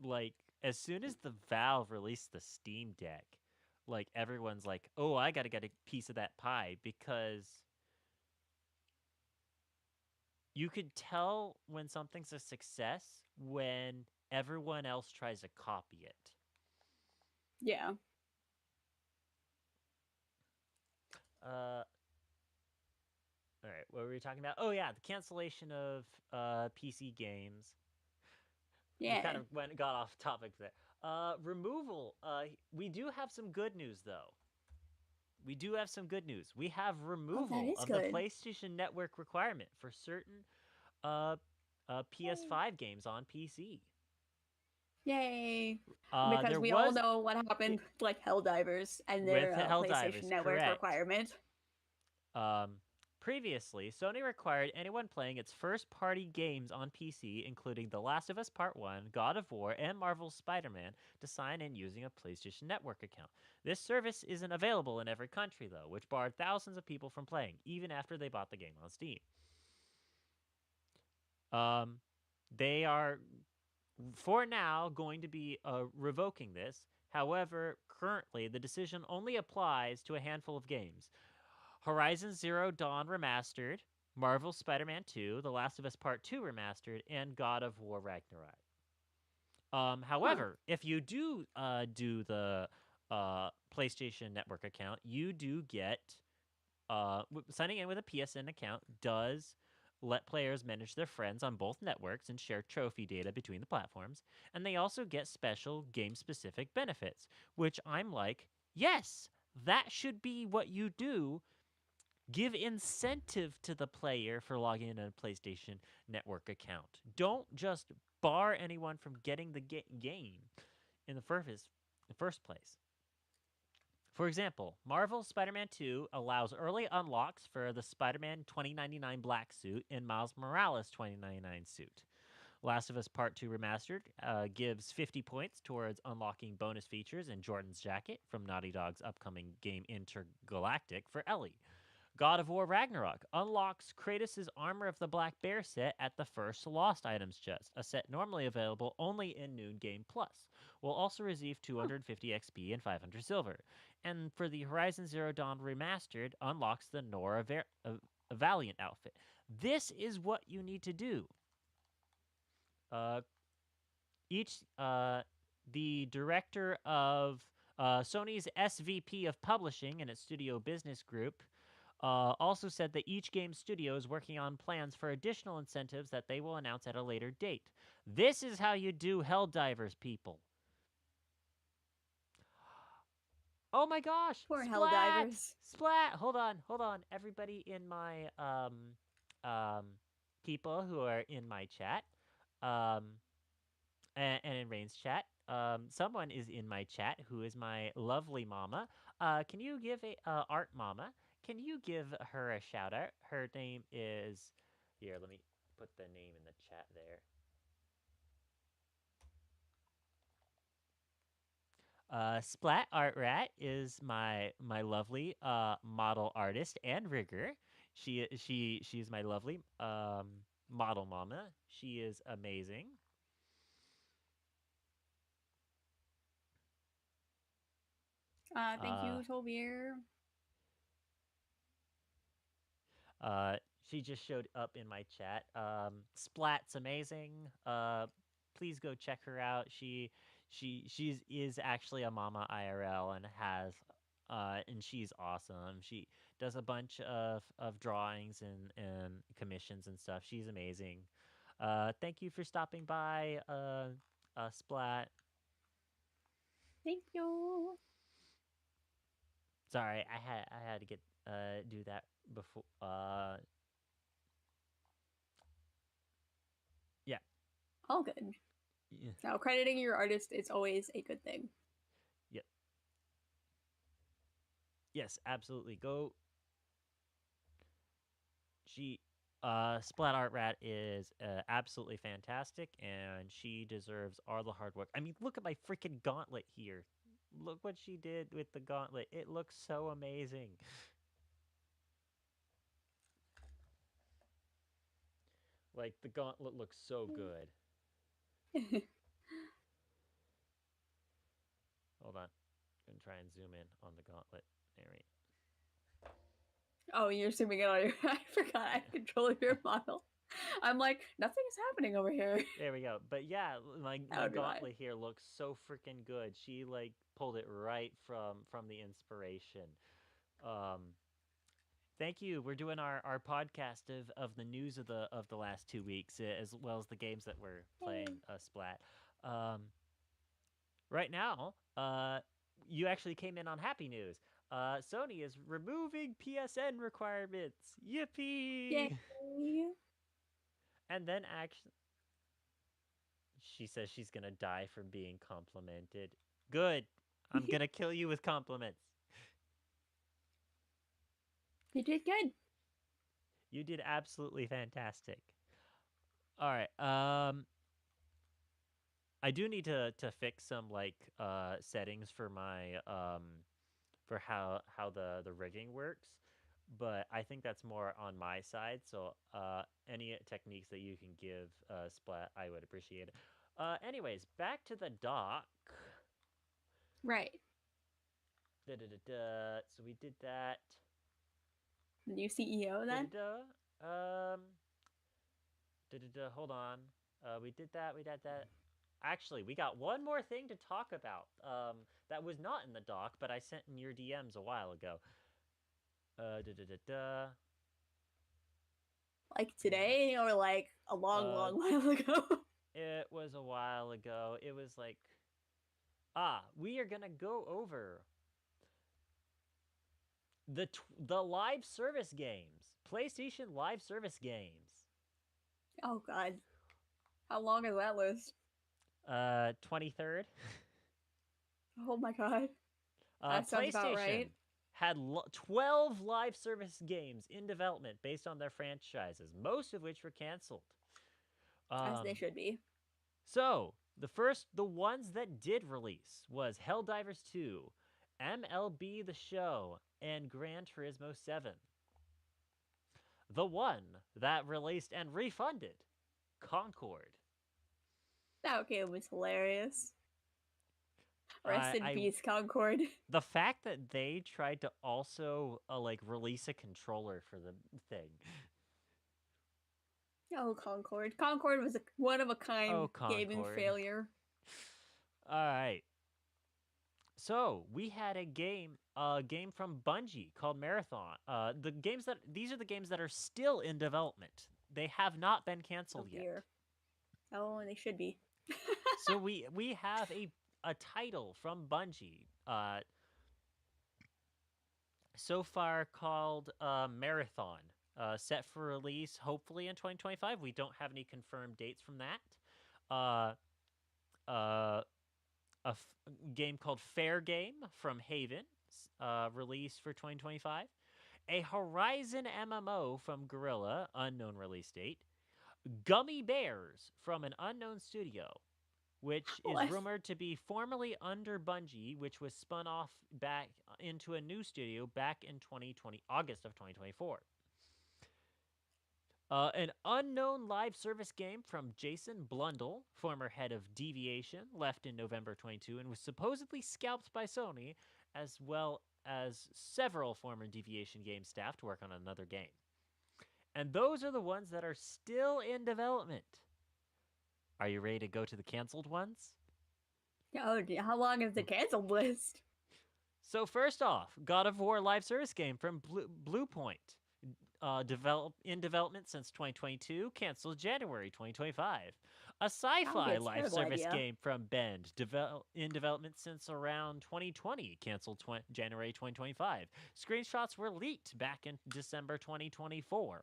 Like, as soon as the Valve released the Steam Deck, like everyone's like, "Oh, I got to get a piece of that pie," because you could tell when something's a success when everyone else tries to copy it. Yeah. All right, what were we talking about? Oh yeah, the cancellation of PC games. Yeah. We kind of got off topic there. Removal. We do have some good news though. We do have some good news. We have removal of good. the PlayStation Network requirement for certain PS5 games on PC. Yay. Because we all know what happened with like Helldivers and their PlayStation Network requirement. Previously, Sony required anyone playing its first-party games on PC, including The Last of Us Part 1, God of War, and Marvel's Spider-Man, to sign in using a PlayStation Network account. This service isn't available in every country, though, which barred thousands of people from playing, even after they bought the game on Steam. They are, for now, going to be revoking this. However, currently, the decision only applies to a handful of games. Horizon Zero Dawn Remastered, Marvel's Spider-Man 2, The Last of Us Part 2 Remastered, and God of War Ragnarok. However, if you do do the PlayStation Network account, you do get signing in with a PSN account does let players manage their friends on both networks and share trophy data between the platforms, and they also get special game-specific benefits, which I'm like, yes, that should be what you do. Give incentive to the player for logging in a PlayStation Network account. Don't just bar anyone from getting the game in the first place. For example, Marvel's Spider-Man 2 allows early unlocks for the Spider-Man 2099 black suit and Miles Morales 2099 suit. Last of Us Part 2 Remastered gives 50 points towards unlocking bonus features in Jordan's jacket from Naughty Dog's upcoming game Intergalactic for Ellie. God of War Ragnarok unlocks Kratos' Armor of the Black Bear set at the first Lost Items chest, a set normally available only in Noon Game Plus. Will also receive Huh. 250 XP and 500 silver. And for the Horizon Zero Dawn Remastered, unlocks the Nora Valiant outfit. This is what you need to do. Uh, each the director of Sony's SVP of Publishing and its studio business group also said that each game studio is working on plans for additional incentives that they will announce at a later date. This is how you do Helldivers, people. Oh my gosh! Poor Splat! Helldivers. Splat! Hold on. Everybody in my um people who are in my chat, um, and in Rain's chat. Someone is in my chat who is my lovely mama. Can you give a art mama? Can you give her a shout out? Her name is here. Let me put the name in the chat there. Splat Art Rat is my lovely model artist and rigger. She's my lovely model mama. She is amazing. Thank Uh, you, Tobier. Uh, she just showed up in my chat. Splat's amazing. Please go check her out. She's is actually a mama IRL and has and she's awesome. She does a bunch of drawings and commissions and stuff. She's amazing. Thank you for stopping by, Splat. Thank you. Sorry, I had to get do that before. Yeah. All good. Yeah. Now, crediting your artist is always a good thing. Yep. Yes, absolutely. Go. She, Splat Art Rat is absolutely fantastic, and she deserves all the hard work. I mean, look at my freaking gauntlet here. Look what she did with the gauntlet. It looks so amazing. Like the gauntlet looks so good. Hold on, I'm gonna try and zoom in on the gauntlet. There we. Oh, you're zooming in on your. I forgot I have control of your model. I'm like, nothing's happening over here. There we go. But yeah, my That my would be mine. gauntlet here looks so freaking good. She like pulled it right from the inspiration. Um, Thank you. We're doing our podcast of the news of the last 2 weeks, as well as the games that we're playing. Yay. Splat. Um, right now, you actually came in on happy news. Sony is removing PSN requirements. Yay. Yippee! And then actually, she says she's gonna die from being complimented. Good. I'm gonna kill you with compliments. You did good. You did absolutely fantastic. All right. I do need to fix some like settings for my for how the rigging works, but I think that's more on my side. So any techniques that you can give Splat, I would appreciate it. Anyways, back to the doc. Right. So we did that. The new CEO then? Um. Hold on. We did that. We did that. Actually, we got one more thing to talk about. That was not in the doc, but I sent in your DMs a while ago. Like today or like a long, long while ago? It was a while ago. It was like, we are gonna go over the live service games, PlayStation live service games. Oh god. How long is that list? 23rd. Oh my god. That sounds about PlayStation right. had 12 live service games in development based on their franchises, most of which were canceled. As they should be. So, the ones that did release was Helldivers 2, MLB The Show, and Gran Turismo 7. The one that released and refunded, Concord. That game was hilarious. Rest in I peace, Concord. the fact that they tried to also like release a controller for the thing. Oh, Concord. Concord was a one of a kind Oh, gaming Concord. failure. All right. So we had a game from Bungie called Marathon. These are the games that are still in development. They have not been Oh canceled yet. dear. Oh, and they should be. So we have a title from Bungie so far called Marathon, set for release hopefully in 2025. We don't have any confirmed dates from that. Uh, uh, game called Fair Game from Haven, released for 2025. A Horizon MMO from Guerrilla, unknown release date. Gummy Bears from an unknown studio, which is What? rumored to be formerly under Bungie, which was spun off back into a new studio back in August of 2024. An unknown live service game from Jason Blundell, former head of Deviation, left in November 22 and was supposedly scalped by Sony, as well as several former Deviation game staff to work on another game. And those are the ones that are still in development. Are you ready to go to the canceled ones? Oh dear. How long is the canceled list? So first off, God of War live service game from Bluepoint. In development since 2022, canceled January 2025. A sci-fi live service game from Bend, in development since around 2020, canceled January 2025. Screenshots were leaked back in December 2024.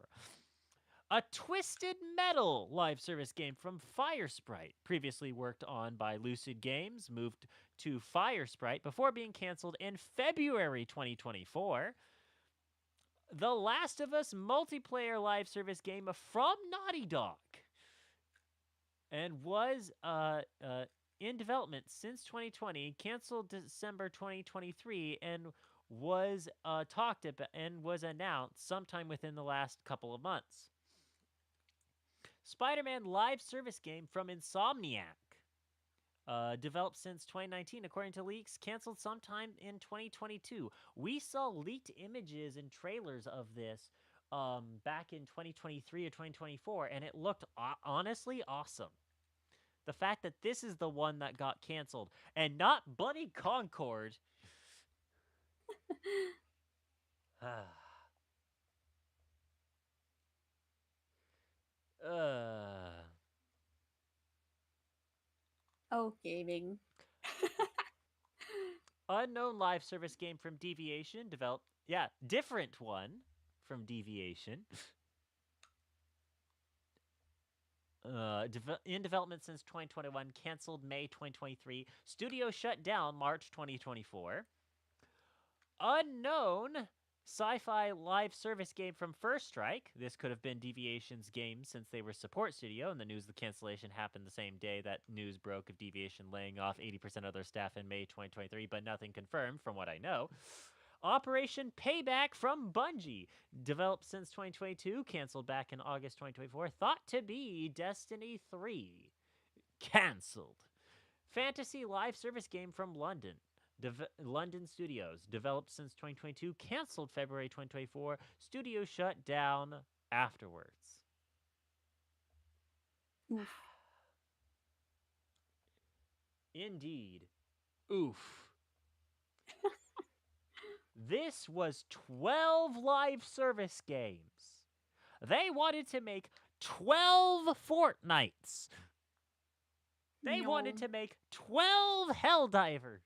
A Twisted Metal live service game from Firesprite, previously worked on by Lucid Games, moved to Firesprite before being canceled in February 2024. The Last of Us multiplayer live service game from Naughty Dog, and was in development since 2020, canceled December 2023, and was talked about and was announced sometime within the last couple of months. Spider-Man live service game from Insomniac. Developed since 2019, according to leaks, canceled sometime in 2022. We saw leaked images and trailers of this back in 2023 or 2024, and it looked honestly awesome. The fact that this is the one that got canceled and not bloody Concord. Oh, gaming. Unknown live service game from Deviation, developed. Yeah, different one from Deviation. In development since 2021, canceled May 2023. Studio shut down March 2024. Unknown sci-fi live service game from First Strike. This could have been Deviation's game since they were support studio, and the news of the cancellation happened the same day that news broke of Deviation laying off 80% of their staff in May 2023, but nothing confirmed from what I know. Operation Payback from Bungie, developed since 2022, canceled back in August 2024, thought to be Destiny 3, canceled. Fantasy live service game from London, London Studios, developed since 2022, canceled February 2024, studio shut down afterwards. Oof. Indeed. Oof. This was 12 live service games. They wanted to make 12 Fortnites. They wanted to make 12 Helldivers.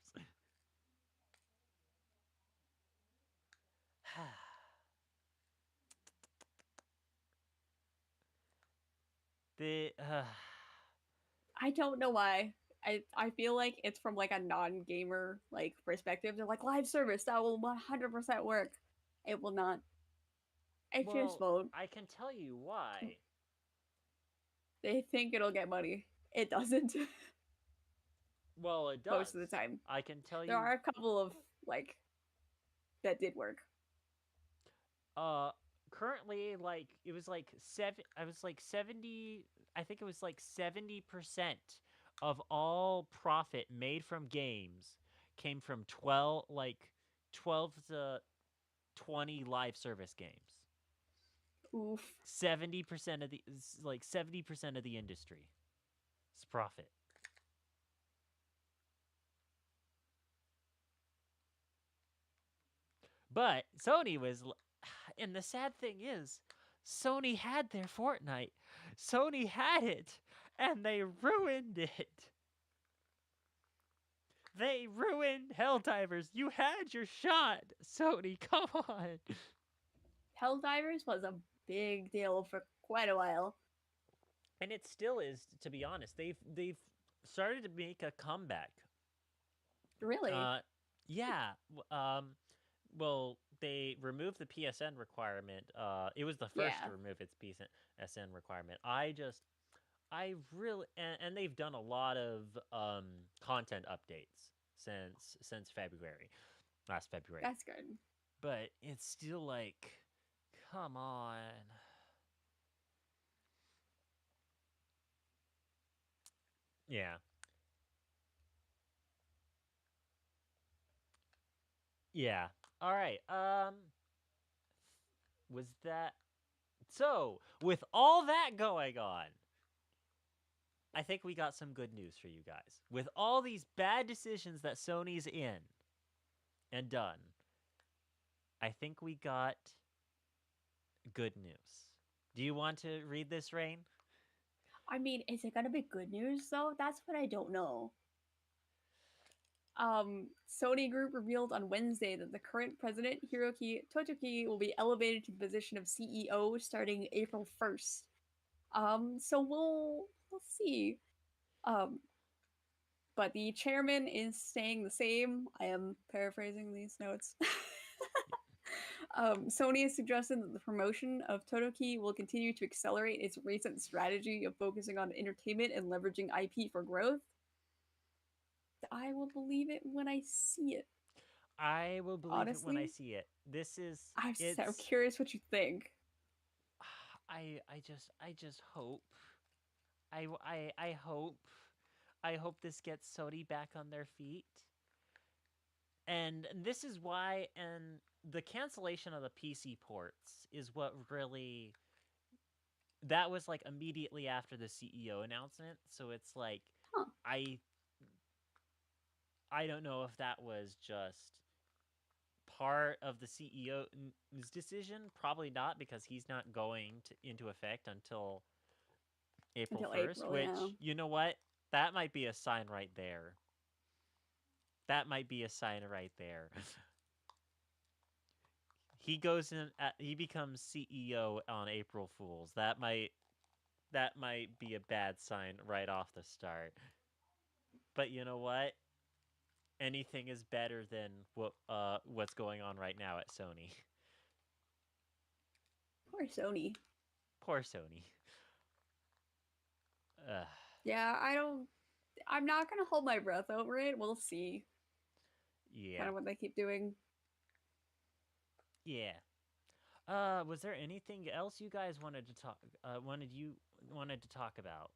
The I don't know why. I feel like it's from like a non-gamer like perspective. They're like live service that will 100% work. It will not. It just well, won't. I can tell you why. They think it'll get money. It doesn't Well, it most of does. the time. I can tell There you are a couple of like that did work. uh currently like it was like seven I was like 70 I think it was like 70% of all profit made from games came from 12 to 20 live service games. Oof. 70% of the 70% of the industry is profit. But Sony was and the sad thing is Sony had their Fortnite. Sony had it and they ruined it. They ruined Helldivers. You had your shot, Sony. Come on. Helldivers was a big deal for quite a while. And it still is, to be honest. They've started to make a comeback. Really? Uh, yeah. Well, they removed the PSN requirement. It was the first to Yeah. remove its PSN requirement. I really, and they've done a lot of content updates since February, last February. That's good. But it's still like, come on. Yeah. Yeah. All right. Was that so? With all that going on, I think we got some good news for you guys. With all these bad decisions that Sony's in and done, I think we got good news. Do you want to read this, Rain? I mean, is it gonna be good news though? That's what I don't know. Sony Group revealed on Wednesday that the current president, Hiroki Totoki, will be elevated to the position of CEO starting April 1st. So we'll see. Um, but the chairman is staying the same. I am paraphrasing these notes. Sony has suggested that the promotion of Totoki will continue to accelerate its recent strategy of focusing on entertainment and leveraging IP for growth. I will believe it when I see it. I will believe it when I Honestly, see it. This is I'm it's curious what you think. I just hope I hope this gets Sony back on their feet. And this is why and the cancellation of the PC ports is what really that was like immediately after the CEO announcement, so it's like Huh? I I don't know if that was just part of the CEO's decision. Probably not, because he's not going into effect until April Until 1st, April, yeah. which, you know what? That might be a sign right there. That might be a sign right there. He goes in, he becomes CEO on April Fools. That might be a bad sign right off the start. But you know what? Anything is better than what's going on right now at Sony. Poor Sony. Poor Sony. Ugh. Yeah, I don't. I'm not gonna hold my breath over it. We'll see. Kind Yeah. of what they keep doing. Yeah. Was there anything else you guys wanted to talk wanted to talk about?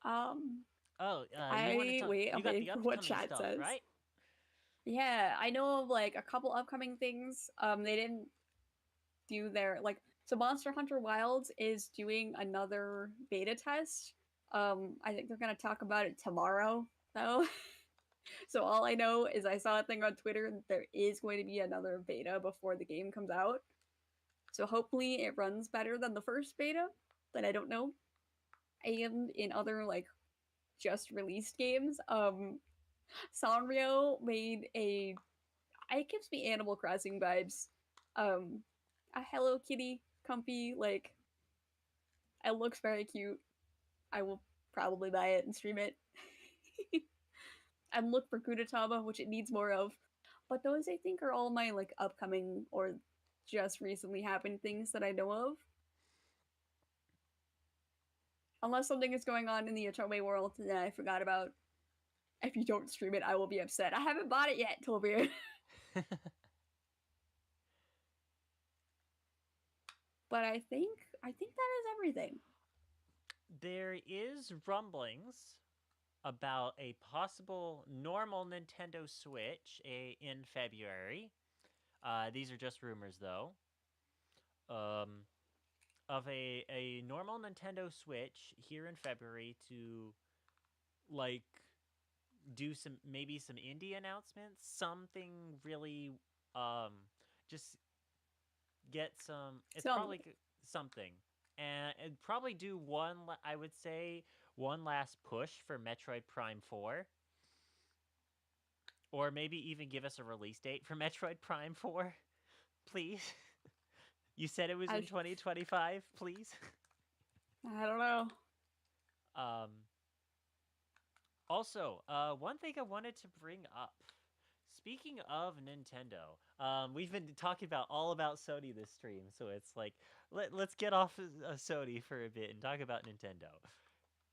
Um, Oh, you wanted I to wait. you I'm got waiting the for what upcoming chat stuff, says. right? Yeah, I know of like a couple upcoming things. They didn't do their like. So Monster Hunter Wilds is doing another beta test. I think they're gonna talk about it tomorrow, though. So all I know is I saw a thing on Twitter that there is going to be another beta before the game comes out. So hopefully it runs better than the first beta, but I don't know. And in other like just released games, Sanrio made a it gives me Animal Crossing vibes. Um a Hello Kitty comfy like It looks very cute. I will probably buy it and stream it. And look for Kunatama, which it needs more of. But those I think are all my like upcoming or just recently happened things that I know of. Unless something is going on in the Otome world that I forgot about. If you don't stream it, I will be upset. I haven't bought it yet, Tolbir. But I think that is everything. There is rumblings about a possible normal Nintendo Switch in February. These are just rumors, though. Um, of a normal Nintendo Switch here in February to like do some indie announcements, something really um just get some. It's Something. probably something, and probably do one. I would say one last push for Metroid Prime 4, or maybe even give us a release date for Metroid Prime 4, please. You said it was in 2025, please. I don't know. Um, Also, one thing I wanted to bring up. Speaking of Nintendo, we've been talking about all about Sony this stream, so it's like let's get off Sony for a bit and talk about Nintendo.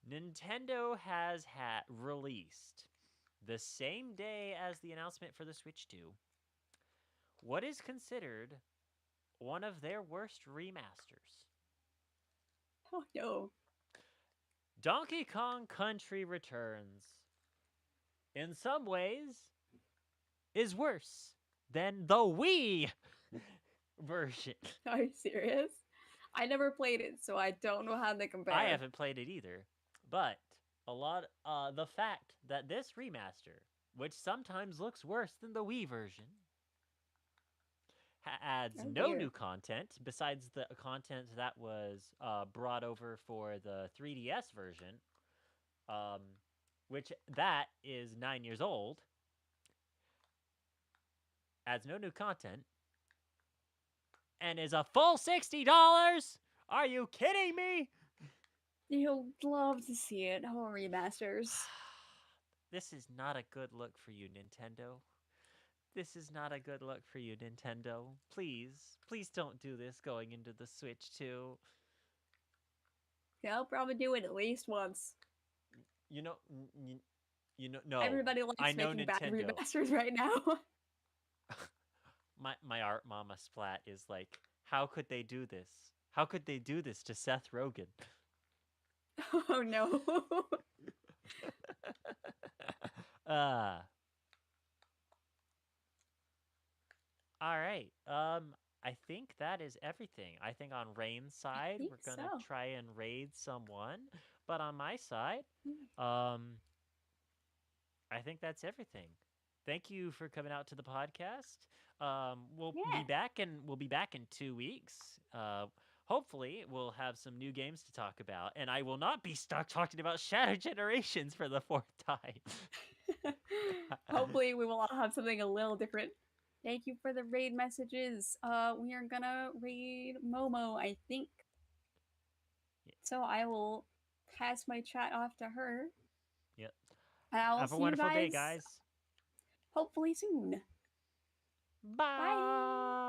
Nintendo has released the same day as the announcement for the Switch 2 what is considered one of their worst remasters. Oh no. Donkey Kong Country Returns, in some ways, is worse than the Wii version. Are you serious? I never played it, so I don't know how they compare. I haven't played it either, but the fact that this remaster, which sometimes looks worse than the Wii version, adds no new content besides the content that was brought over for the 3DS version, which that is 9 years old, adds no new content, and is a full $60. Are you kidding me? You'll love to see it. Oh, remasters. This is not a good look for you, Nintendo. This is not a good look for you, Nintendo. Please don't do this going into the Switch 2. Yeah, I'll probably do it at least once. You know, no. Everybody likes making bad remasters right now. my art mama splat is like, how could they do this? How could they do this to Seth Rogen? Oh no. All right. I think that is everything. I think on Rain's side, we're gonna try and raid someone, but on my side, I think that's everything. Thank you for coming out to the podcast. We'll be back in 2 weeks. Hopefully, we'll have some new games to talk about, and I will not be stuck talking about Shadow Generations for the 4th time. Hopefully, we will all have something a little different. Thank you for the raid messages. We are gonna raid Momo, I think. Yeah. So I will pass my chat off to her. Yep. Have a wonderful day, guys. Hopefully soon. Bye. Bye.